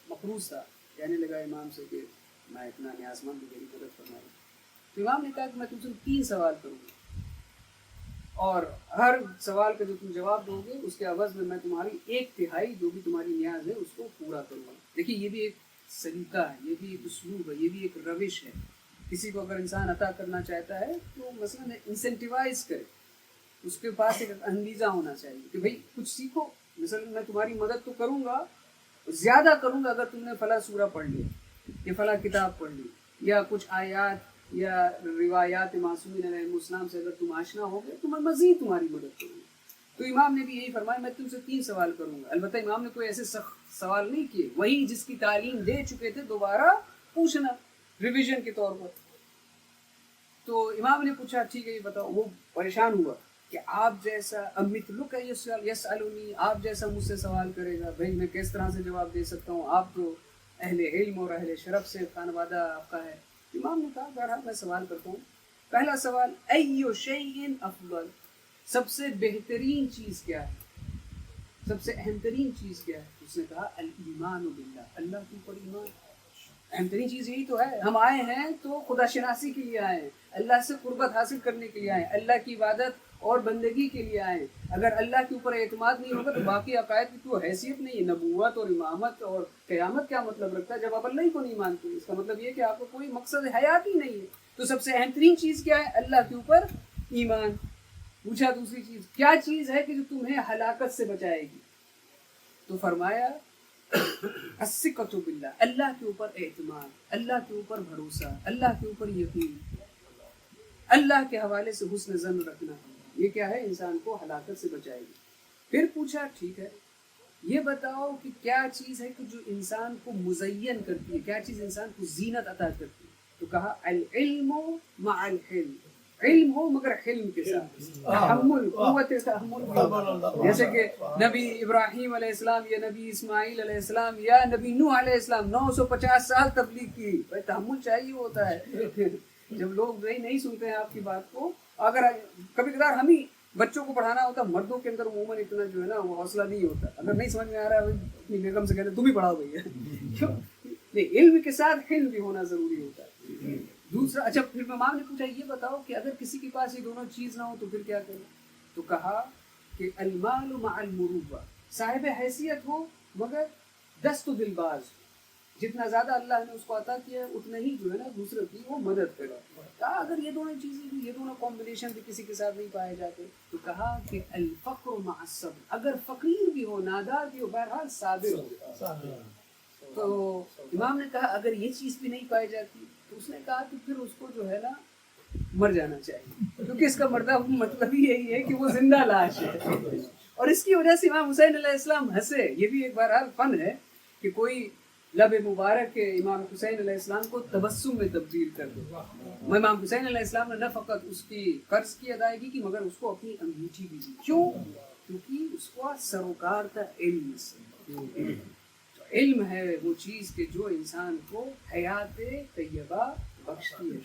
مقروض تھا. کہنے لگا امام سے کہ میں اتنا نیاز مند ہوں, میری مدد فرمائیں. تو امام نے کہا کہ میں تم سے 3 سوال کروں گا اور ہر سوال کا جو تم جواب دو گے اس کے عوض میں تمہاری 1/3 جو بھی تمہاری نیاز ہے اس کو پورا کروں گا. دیکھیے یہ بھی ایک سلیقہ ہے, یہ بھی ایک اسلوب ہے, یہ بھی ایک روش ہے. کسی کو اگر انسان عطا کرنا چاہتا ہے تو مثلا انسینٹیوائز کرے, اس کے پاس ایک انگیزہ ہونا چاہیے کہ بھئی کچھ سیکھو. مثلا میں تمہاری مدد تو کروں گا, زیادہ کروں گا اگر تم نے فلاں سورہ پڑھ لی یا فلاں کتاب پڑھ لی یا کچھ آیات یا روایات معصومین علیہ السلام سے اگر تم آشنا ہو گئے تو میں مزید تمہاری مدد کروں گا. تو امام نے بھی یہی فرمایا میں تم سے 3 سوال کروں گا. البتہ امام نے کوئی ایسے سخت سوال نہیں کیے, وہی جس کی تعلیم دے چکے تھے دوبارہ پوچھنا ریویژن کے طور پر. تو امام نے پوچھا ٹھیک ہے یہ بتاؤ. وہ پریشان ہوا کہ آپ جیسا مثلک یسألنی, آپ جیسا مجھ سے سوال کرے گا, بھائی میں کس طرح سے جواب دے سکتا ہوں, آپ تو اہل علم اور اہل شرف سے خانوادہ آپ کا ہے. امام نے کہا بہرحال میں سوال کرتا ہوں. پہلا سوال ای شیء افضل, سب سے بہترین چیز کیا ہے, سب سے اہم ترین چیز کیا ہے؟ اس نے کہا الایمان باللہ, اللہ کے اوپر ایمان. اہم ترین چیز یہی تو ہے, ہم آئے ہیں تو خدا شناسی کے لیے آئے ہیں, اللہ سے قربت حاصل کرنے کے لیے آئے ہیں, اللہ کی عبادت اور بندگی کے لیے آئے ہیں. اگر اللہ کے اوپر اعتماد نہیں ہوگا تو باقی عقائد کی تو حیثیت نہیں ہے. نبوت اور امامت اور قیامت کیا مطلب رکھتا ہے جب آپ اللہ ہی کو نہیں مانتے؟ اس کا مطلب یہ کہ آپ کو کوئی مقصد حیات ہی نہیں ہے. تو سب سے اہم ترین چیز کیا ہے؟ اللہ کے اوپر ایمان. پوچھا دوسری چیز کیا چیز ہے کہ جو تمہیں ہلاکت سے بچائے گی؟ تو فرمایا الثقۃ باللہ, اللہ کے اوپر اعتماد, اللہ کے اوپر بھروسہ, اللہ کے اوپر یقین, اللہ کے حوالے سے حسن ظن رکھنا. یہ کیا ہے؟ انسان کو ہلاکت سے بچائے گی. پھر پوچھا ٹھیک ہے یہ بتاؤ کہ کیا چیز ہے کہ جو انسان کو مزین کرتی ہے, کیا چیز انسان کو زینت عطا کرتی ہے؟ تو کہا العلم مع الحلم, علم ہو مگر حلم کے ساتھ, تحمل, قوت تحمل. جیسے کہ نبی ابراہیم علیہ السلام یا نبی اسماعیل علیہ السلام یا نبی نوح علیہ السلام 950 سال تبلیغ کی, بھائی تحمل چاہیے ہوتا ہے. جب لوگ نہیں سنتے ہیں آپ کی بات کو, اگر کبھی کبھار ہم ہی بچوں کو پڑھانا ہوتا, مردوں کے اندر عموماً اتنا جو ہے نا وہ حوصلہ نہیں ہوتا. اگر نہیں سمجھ میں آ رہا ہے اپنی بیگم سے کہتے تم ہی پڑھاؤ بھیا. نہیں, علم کے ساتھ حلم بھی ہونا ضروری ہوتا ہے. دوسرا اچھا پھر امام نے پوچھا یہ بتاؤ کہ اگر کسی کے پاس یہ دونوں چیز نہ ہو تو پھر کیا کریں؟ تو کہا کہ المال مع المروءہ, صاحب حیثیت ہو مگر دست و دل باز, جتنا زیادہ اللہ نے اس کو عطا کیا ہے اتنا ہی جو ہے نا دوسرے کی وہ مدد کرے. کہا اگر یہ دونوں چیزیں بھی، یہ دونوں کمبینیشن بھی کسی کے ساتھ نہیں پائے جاتے تو کہا کہ الفقر مع الصبر، اگر فقیر بھی ہو، نادار بھی ہو، بہرحال صابر ہو. تو امام نے کہا اگر یہ چیز بھی نہیں پائی جاتی تو اس نے کہا کہ پھر اس کو جو ہے نا مر جانا چاہیے، کیونکہ اس کا مطلب ہی یہی ہے کہ وہ زندہ لاش ہے. اور اس کی وجہ سے امام حسین علیہ السلام ہنسے. یہ بھی ایک بہرحال فن ہے کہ کوئی لب مبارک کے امام حسین علیہ السلام کو تبسم میں تبدیل کر دے. امام حسین علیہ السلام نے نہ فقط اس کی قرض کی ادائیگی کی مگر اس کو اپنی انگیٹھی بھی دی. کیوں؟ کیونکہ اس کو سروکار کا علم سے، علم ہے وہ چیز کہ جو انسان کو حیات طیبہ بخشتی ہے.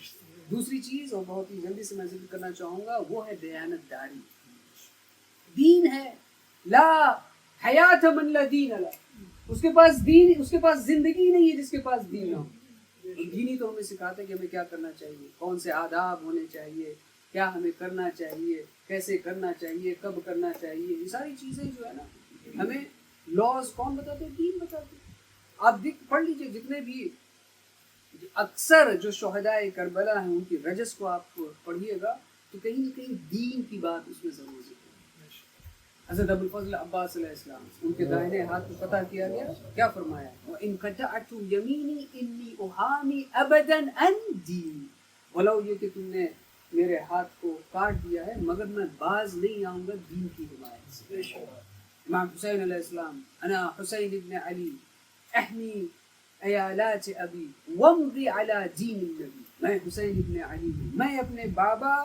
دوسری چیز اور بہت ہی جلدی سے میں ذکر کرنا چاہوں گا وہ ہے دیانت داری. دین ہے، لا حیات من لا دین لا، اس کے پاس دین، اس کے پاس زندگی نہیں ہے جس کے پاس دین نہ ہو. دینی تو ہمیں سکھاتا ہے کہ ہمیں کیا کرنا چاہیے، کون سے آداب ہونے چاہیے، کیا ہمیں کرنا چاہیے، کیسے کرنا چاہیے، کب کرنا چاہیے. یہ ساری چیزیں جو ہے نا ہمیں لاز کون بتاتے ہیں؟ دین بتاتے ہیں. آپ پڑھ لیجئے جتنے بھی اکثر جو شہدائے کربلا ہیں ان کی رجس کو آپ پڑھیے گا تو کہیں نہ کہیں دین کی بات اس میں ضرور ذکر ہے. حضرت ابو الفضل عباس علیہ السلام ان کے دائنے ہاتھ کو فتح کیا گیا، کیا فرمایا؟ وَإِن قَطَعْتُ يَمِينِي إِنِّي أُحَامِي أَبَدًا عَنْ دِينِي، ولو یہ کہ تم نے میرے ہاتھ کو کاٹ دیا ہے مگر میں باز نہیں آؤں گا دین کی حمایت سے. امام حسین علیہ السلام انا حسین ابن علی احمی ایالات ابی وامضی علی دین النبی، میں حسین ابن علی ہوں، میں اپنے بابا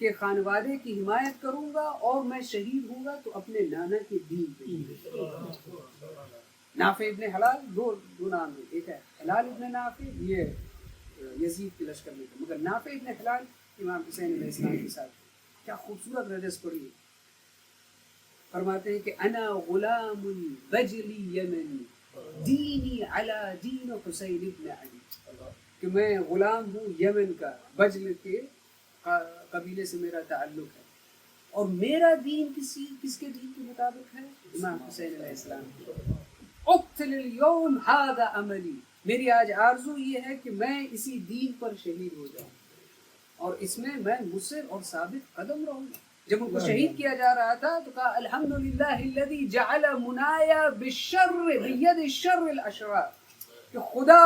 کے خانوادے کی حمایت کروں گا اور میں شہید ہوں گا تو اپنے نانا کے دین پہ. نافع ابن حلال دو نام ہیں، ایک ہے حلال ابن نافع، یہ یزید کے لشکر میں تھا، مگر نافع ابن حلال امام حسین علیہ السلام کے ساتھ. کیا خوبصورت رجس پڑھی. فرماتے ہیں کہ انا غلام البجلی یمنی دینی علی دین حسین ابن علی، کہ میں غلام ہوں یمن کا، بجل کے قبیلے سے میرا تعلق ہے اور میرا دین کس کے دین کے مطابق ہے؟ امام حسین علیہ السلام. اقتل اليوم هذا عملی، میری آج آرزو یہ ہے کہ میں اسی دین پر شہید ہو جاؤں اور اس میں میں مصر اور ثابت قدم رہوں. جب ان کو شہید کیا جا رہا تھا تو کہا الحمدللہ الذی جعل منایا بالشر بید الشر الاشرار، کہ خدا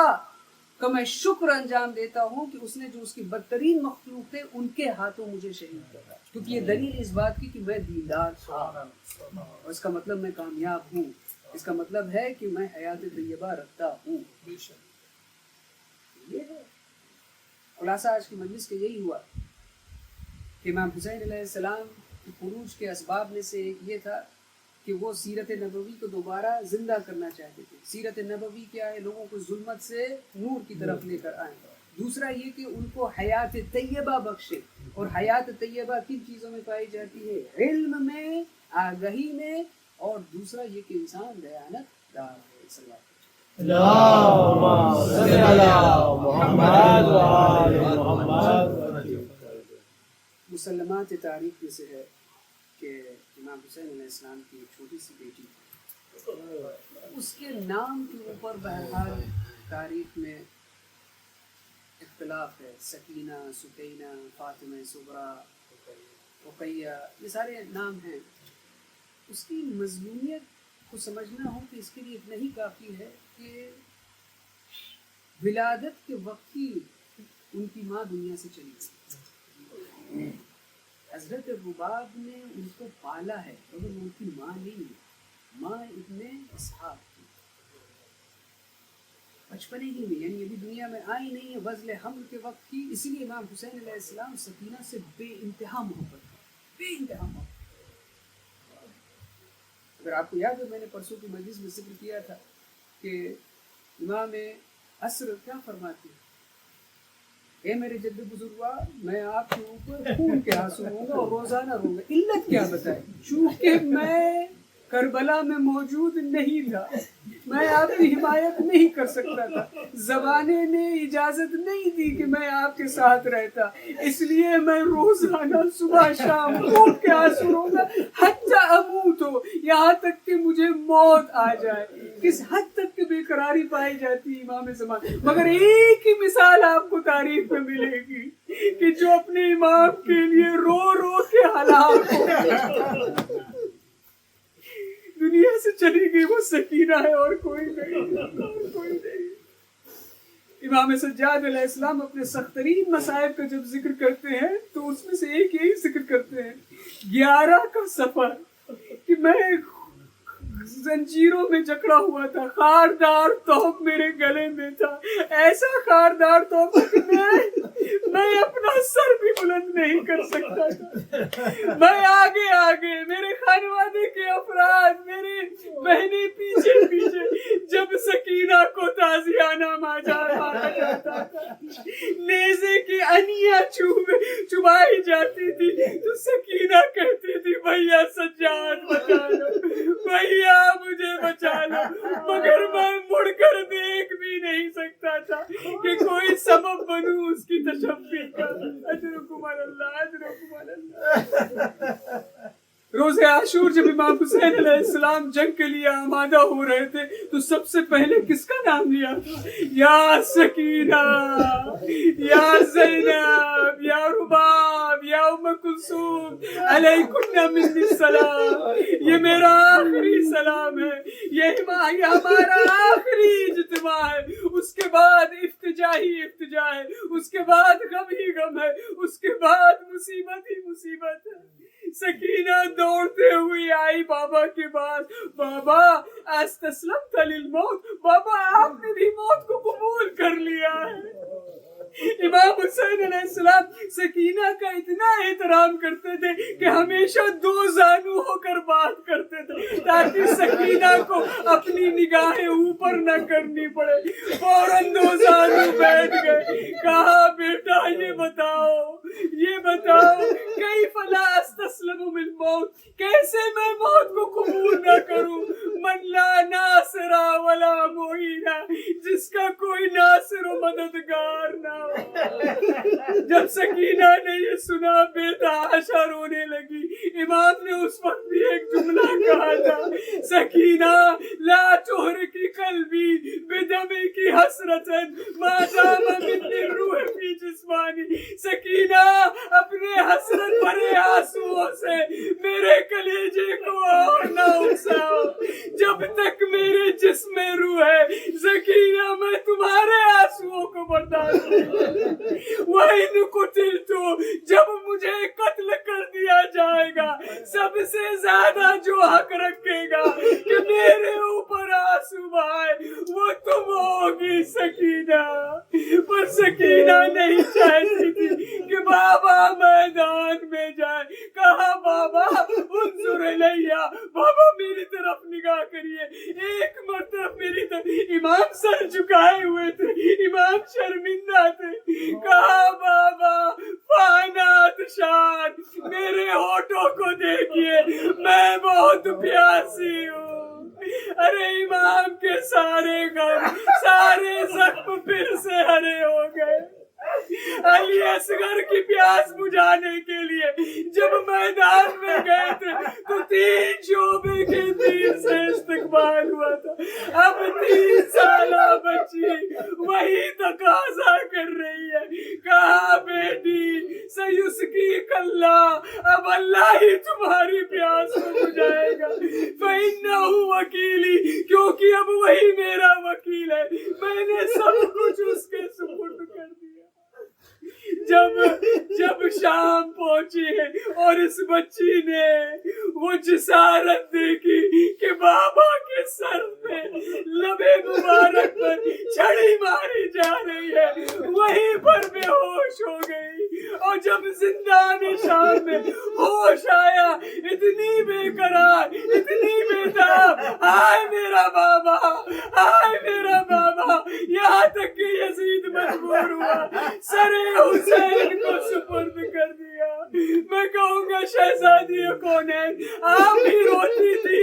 کا میں شکر انجام دیتا ہوں کہ اس نے جو اس کی بدترین مخلوق تھے ان کے ہاتھوں مجھے شہید کیا، کیونکہ یہ دلیل اس بات کی کہ میں دیندار تھا اور اس کا مطلب میں کامیاب ہوں، اس کا مطلب ہے کہ میں حیات طیبہ رکھتا ہوں. یہ ہے خلاصہ آج کی مجلس کے. یہی ہوا کہ امام حسین علیہ السلام کے خروج کے اسباب میں سے ایک یہ تھا کہ وہ سیرت نبوی کو دوبارہ زندہ کرنا چاہتے تھے. سیرت نبوی کیا ہے؟ لوگوں کو ظلمت سے نور کی طرف لے کر آئیں. دوسرا یہ کہ ان کو حیات طیبہ بخشے، اور حیات طیبہ کن چیزوں میں پائی جاتی ہے؟ علم میں، آگہی میں، اور دوسرا یہ کہ انسان دیانت دار ہے. صلی اللہ اللهم صل على محمد وآل محمد. مسلمات تاریخ میں سے ہے کہ امام حسین علیہ السلام کی ایک چھوٹی سی بیٹی تھی، اس کے نام کے اوپر بہرحال تاریخ میں اختلاف ہے. سکینہ، سکینہ، فاطمہ صغریٰ، رقیہ، یہ سارے نام ہیں. اس کی مظلومیت کو سمجھنا ہو کہ اس کے لیے اتنا ہی کافی ہے کہ ولادت کے وقت ہی ان کی ماں دنیا سے چلی گئی. حضرت رباب نے ان کو پالا ہے مگر ان کی ماں نہیں ہے. ماں ابن اسحاق تھی، بچپنے ہی میں، یعنی ابھی دنیا میں آئی نہیں ہے، وزل حمل کے وقت ہی. اسی لیے امام حسین علیہ السلام سکینہ سے بے انتہا محبت، بے انتہا محبت. اگر آپ کو یاد ہے میں نے پرسوں کی مجلس میں ذکر کیا تھا کہ امام عصر کیا فرماتے ہیں؟ اے میرے جد بزرگا، میں آپ کے اوپر خون کے آنسو ہوں گا اور روزانہ روں گا. علت کیا بتائے؟ چونکہ میں کربلا میں موجود نہیں تھا، میں آپ کی حمایت نہیں کر سکتا تھا، زبانیں نے اجازت نہیں دی کہ میں آپ کے ساتھ رہتا، اس لیے میں روزانہ صبح شام خون کے آنسو روں گا حتی اموت ہو، یہاں تک کہ مجھے موت آ جائے. کس حد تک کہ بے قراری پائی جاتی ہے امام زمان. مگر ایک ہی مثال آپ کو تاریخ میں ملے گی کہ جو اپنے امام کے لیے رو رو کے ہلاک ہو گیا. دنیا سے چلی گئی وہ سکینہ ہے اور کوئی نہیں، اور کوئی نہیں. امام سجاد علیہ السلام اپنے سخت ترین مصائب کا جب ذکر کرتے ہیں تو اس میں سے ایک یہی ذکر کرتے ہیں 11 کا سفر، کہ میں زنجیروں میں جکڑا ہوا تھا، خاردار توپ میرے گلے میں تھا، ایسا خاردار توپ کہ میں اپنا سر بھی بلند نہیں کر سکتا تھا. میں آگے آگے، میرے خانوادے کے افراد، میرے بہنیں پیچھے پیچھے. جب سکینہ کو تازیانہ مانا جاتا تھا، نیزے کی انیاں چبائی جاتی تھی تو سکینہ کہتی تھی بھیا سجاد بچا لو، بھیا مجھے بچا لو. مگر میں مڑ کر دیکھ بھی نہیں سکتا تھا کہ کوئی سبب بنوں اس کی تشفی کا. اجرکم اللہ، اجرکم اللہ. روز عاشور جب امام حسین علیہ السلام جنگ کے لیے آمادہ ہو رہے تھے تو سب سے پہلے کس کا نام لیا تھا؟ یا سکینہ، یا زینب، یا رباب، یا ام کلثوم، علیکن منی السلام. یہ میرا آخری سلام ہے، یہ ہمارا آخری اجتماع ہے. اس کے بعد افتجاع ہی افتجاع ہے، اس کے بعد غم ہی غم ہے، اس کے بعد مصیبت ہی مصیبت ہے. سکینہ دوڑتے ہوئی آئی بابا کے پاس. بابا استسلمت للموت، بابا آپ نے بھی موت کو قبول کر لیا ہے. امام حسین علیہ السلام سکینہ کا اتنا احترام کرتے تھے کہ ہمیشہ 2 زانو ہو کر بات کرتے تھے تاکہ سکینہ کو اپنی نگاہیں اوپر نہ کرنی پڑے. فوراً 2 زانو بیٹھ گئے. کہا بیٹا یہ بتاؤ کیف لا استسلم بالموت، کیسے میں موت کو قبول نہ کروں. من لا ناصر ولا معین، جس کا کوئی ناصر و مددگار نہ. جب سکینہ نے یہ سنا بے تحاشا رونے لگی. امام نے اس وقت بھی ایک جملہ کہا تھا، سکینہ لا تحرکی قلبی بدمی کی حسرت ما دام من الروح فی جسمانی. سکینہ اپنے حسرت بھرے آنسوؤں سے میرے کلیجے کو اور نہ اکساؤ. جب تک میرے جسم میں روح ہے سکینہ میں تمہارے آنسوؤں کو برداشت نہیں. وَإِنْ قُتِلْتُ، جب مجھے قتل کر دیا جائے گا سب سے زیادہ جو حق رکھے گا کہ میرے اوپر آنسو بہائے وہ تم ہوگی سکینہ. پر سکینہ نہیں چاہتی تھی کہ بابا میدان میں جائے. کہا بابا انظر الیہ، بابا میری طرف نگاہ کریے. ایک مرتبہ میری طرف. امام سر جھکائے ہوئے تھے، امام شرمندہ تھے. کہا بابا فانات شان، میرے ہونٹوں کو دیکھیے میں بہت پیاسی ہوں. ارے امام کے سارے غم، سارے زخم پھر سے ہرے ہو گئے. علی اصغر کی پیاس بجھانے کے لیے جب میدان میں گئے تھے تو 3 شعبے کے تیر سے استقبال ہوا تھا. اب 3 سالہ بچی وہی تقاضا کر رہی ہے. کہا بیٹی سیسقیک اللہ، اب اللہ ہی تمہاری پیاس کو بجھائے گا. فإنہ وکیلی، کیونکہ اب وہی میرا وکیل ہے. میں نے سب کچھ اس کے سپرد کر دیا. جب شام پہنچی اور اس بچی نے وہ جسارت دیکھی کہ بابا کے سر پہ لبے مبارک پر چھڑی ماری جا رہی ہے، وہیں پر بے ہوش ہو گئی. اور جب زندان شام میں ہوش آیا اتنی بے قرار، اتنی بے تاب، ہائے میرا بابا، ہائے میرا بابا. یہاں تک کہ یزید مجبور ہوا سر حسین کو سپرد کر دیا. میں کہوں گا شہزادی کون ہے، آپ ہی روتی تھی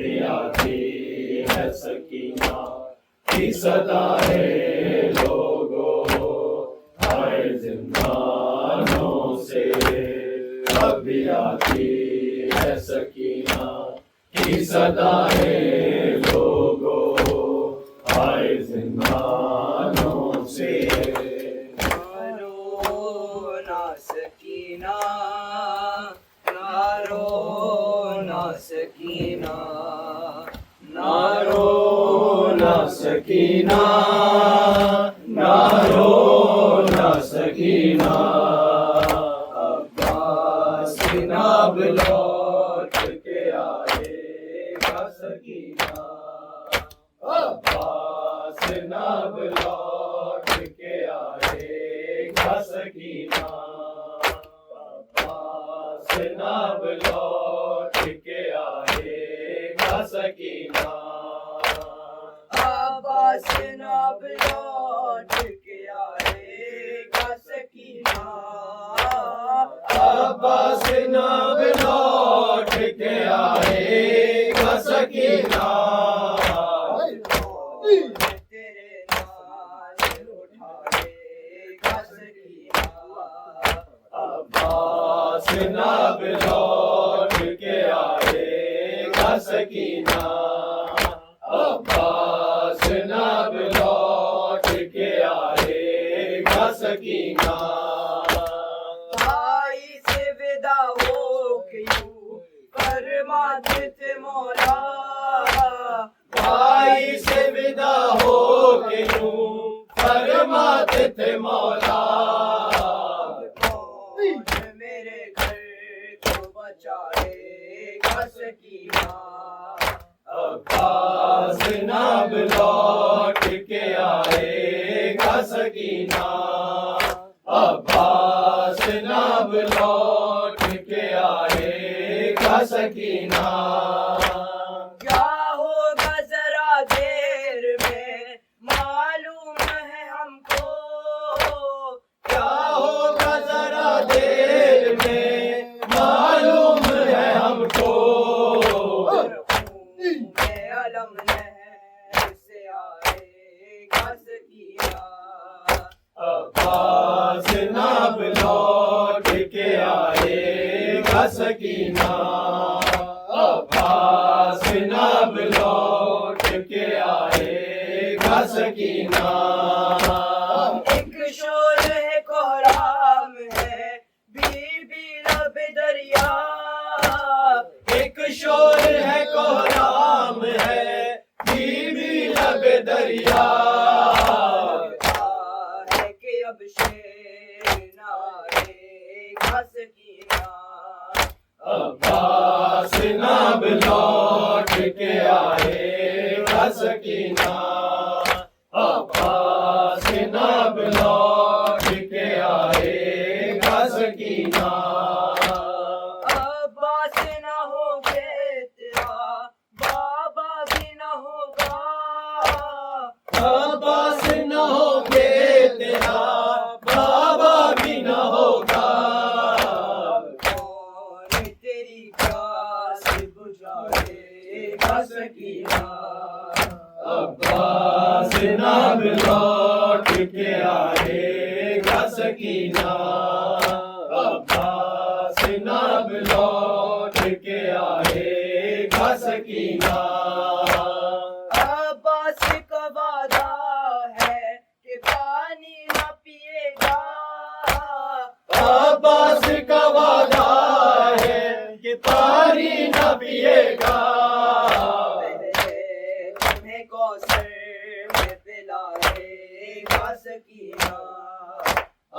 بھی آتی ہے سکینہ کی صدائیں لوگوں آئے زندانوں سے، اب بھی آتی ہے سکینہ کی صدائیں لوگوں آئے زندانوں سے۔ رونا سکینہ، نہ رونا سکینہ، نہ رونا سکینہ، نہ رونا سکینہ، عباس ناب لوٹ کے آئے گا سکینہ، عباس ناب لوٹ کے آئے گا سکینہ، عباس ناب لوٹ کے آئے گا سکینہ، عباس ناب لوٹ کے آئے گا سکینہ، عباس ناب لوٹ کے آئے گا سکینہ، تیرے ناز اٹھائے گا سکینہ، عباس ناب لوٹ کے آئے گا سکینہ، عباس ناب لوٹ کے آئے گا سکینہ، بھائی سے ودا ہو کے یوں فرماتے تھے مولا، بھائی سے ودا ہو کے یوں فرماتے تھے مولا، کون میرے گھر کو بچائے گا سکینہ، عباس ناب لوٹ کے آئے گا سکینہ، عباس ناب لوٹ کے آئے گا سکینہ، کیا ہوگا ذرا دیر میں معلوم ہے ہم کو، کیا ہوگا ذرا دیر میں معلوم ہے ہم کو، علم نہر سے آئے گا سکینہ، عباس ناب لوٹ کے آئے گا سکینہ، عباس ناب لوٹ کے آئے گا سکینہ، ایک شور ہے کوہرام ہے بی بی لب دریا، ایک شور ہے کوہرام ہے بی بی لب دریا، ہے کہ اب شیر نہ آئے گا سکینہ، عباس ناب لوٹ کے آئے گا سکینہ، عباس ناب لوٹ کے آئے گا سکینہ، عباس نہ ہوگے تیرا بابا بھی نہ ہوگا، عباس نہ ہوگے تیرا بابا بھی نہ ہوگا، کون تیری پیاس بجھائے گا سکینہ، عباس ناب لوٹ کے آئے گا سکینہ، عباس ناب لوٹ کے آئے گا سکینہ، عباس کا وعدہ ہے کہ پانی نہ پیے گا، عباس کا وعدہ ہے کہ پانی نہ پیے گا، پہلے تمہیں کوثر میں پلائے گا سکینہ،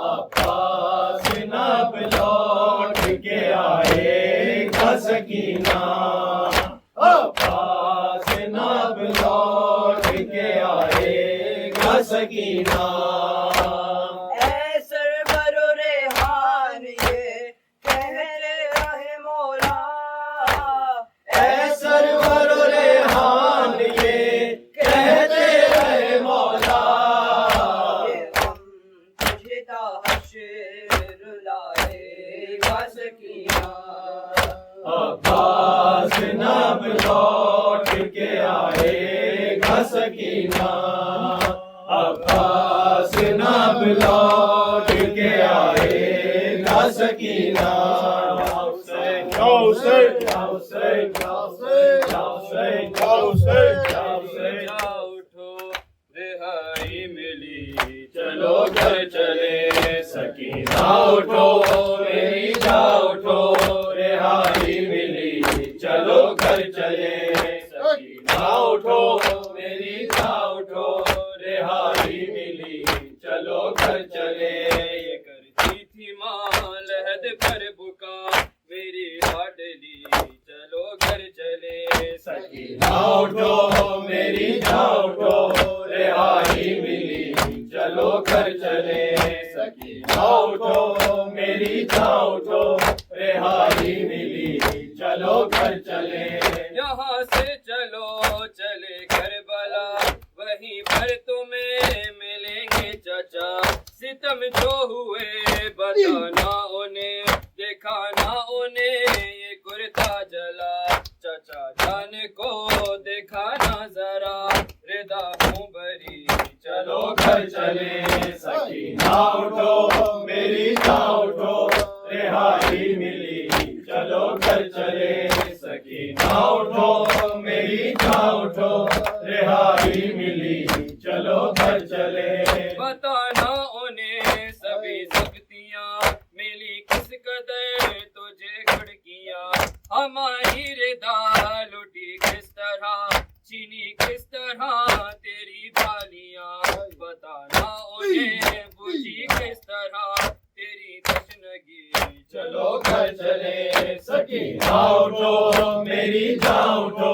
عباس ناب لوٹ کے آئے گا سکینہ، عباس ناب لوٹ کے آئے گا سکینہ، اے سرور و ریحان یہ کہہ رہے مولا، اے سرور و ریحان یہ کہتے رہے مولا، کہ ہم تجھے تا حشر لائے گا سکینہ، عباس ناب لوٹ سکینہ عباس نہ لوٹ کے آئے گا سکینہ حسین حسین حسین حسین حسین اٹھو رہائی ملی چلو گھر چلے سکینہ اٹھو میری جا اٹھو رہائی ملی چلو گھر چلے سکینہ اٹھو میری جا اٹھو رہائی ملی چلو گھر چلے یہ کرتی تھی ماں لحد پر بکا میری لاڈلی چلو گھر چلے سکینہ اٹھو میری جا اٹھو رہائی ملی چلو گھر چلے سکینہ اٹھو میری جا اٹھو رہائی ملی چلو گھر چلے یہاں سے چلو چلے کربلا وہیں پر تمہیں ملیں گے چچا ستم جو ہوئے بتانا انہیں دکھانا انہیں یہ کرتا جلا چچا جان کو دکھانا ذرا ردا ہوں بری چلو گھر چلے سکینہ اٹھو میری جا اٹھو رہائی ملی چلو گھر چلے سکینہ اٹھو میری جا اٹھو رہائی ملی چلو گھر چلے بتانا انہیں سبھی سختیاں ملی کس قدر تجھے کھڑکیاں ہماری ردا لٹی کس طرح چینی کس طرح تیری بالیاں بتانا انہیں بجھی کس طرح تیری تشنگی چلو گھر چلے سکینہ اٹھو میری جا اٹھو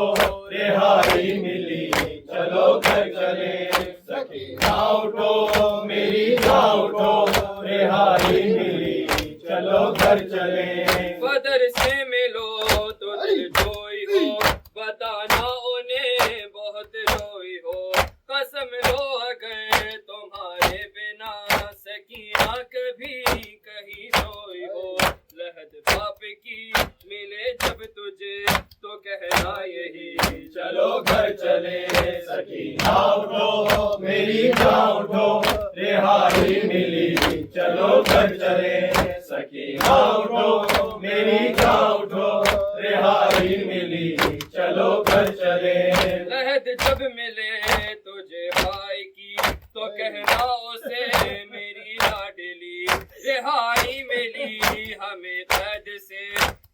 رہائی ملی چلو گھر چلے سکینہ اٹھو میری جا اٹھو رہائی ملی چلو گھر چلے بدر سے ملو تو دل جوئی ہو بتانا انہیں بہت روئی ہو قسم لو اگر تمہارے بنا سکینہ کبھی کہیں سوئی ہو لحد باپ کی ملے جب تجھے تو کہنا یہی چلو گھر چلے سکینہ اٹھو میری جا اٹھو رہائی ملی چلو گھر چلے سکینہ اٹھو میری جا اٹھو رہائی ملی چلو گھر چلے لحد جب ملے تجھے بھائی کی تو کہنا اسے میری لاڈلی رہائی ملی ہمیں قید سے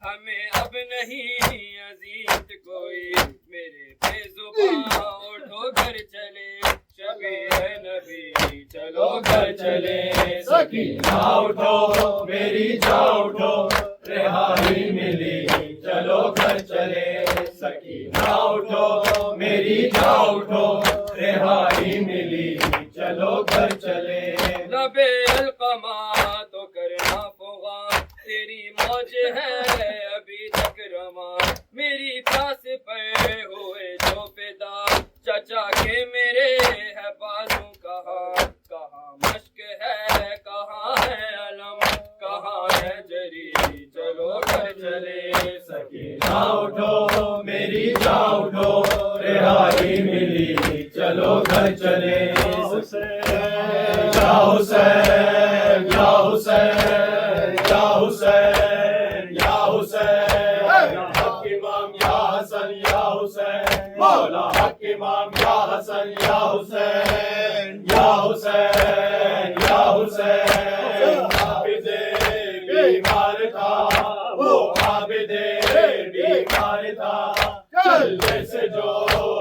ہمیں اب نہیں عزیز کوئی میرے بے زباں اٹھو گھر چلے شبیہ نبی چلو گھر چلے سکینہ اٹھو میری جا اٹھو رہائی ملی چلو گھر چلے سکینہ اٹھو میری جا اٹھو رہائی ملی چلو گھر چلے لبے القما تو کرنا فغاں تیری موج ہے ابھی تک رواں میری پیاس پر ہوئے جو فدا چچا کے میرے ہے بازو کہاں کہاں مشک ہے کہاں ہے علم کہاں ہے جری چلو گھر چلے سکینہ اٹھو میری جا اٹھو رہائی ملی چلو گھر چلے یا حسین یا حسین یا حسین یا حسین حق امام یا حسن یا حسین مولا حق امام یا حسن یا حسین یا حسین یا حسین عابد بیمار تھا وہ عابد بیمار تھا چلنے سے جو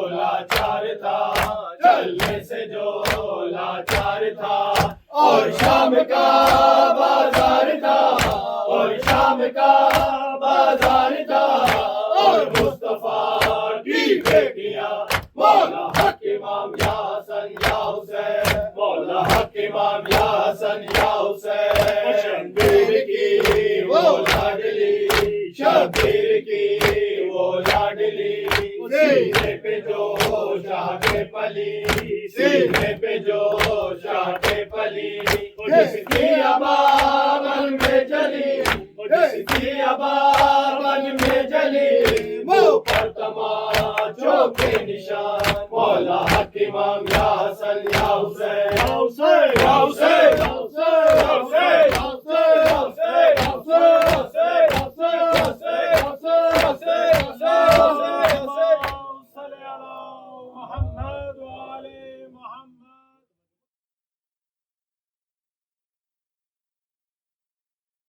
لاچار تھا چلنے سے جو لاچار تھا اور شام کا بازار تھا اور شام کا بازار تھا اور مصطفیٰ کی بیٹیاں مولا حق امام یا حسن یا حسین مولا حق امام یا حسن یا حسین شبیر کی وہ لاڈلی شبیر کی وہ لاڈلی سینے پہ جو شاہ کے پلی سینے پہ جو شاہ کے پلی جس کی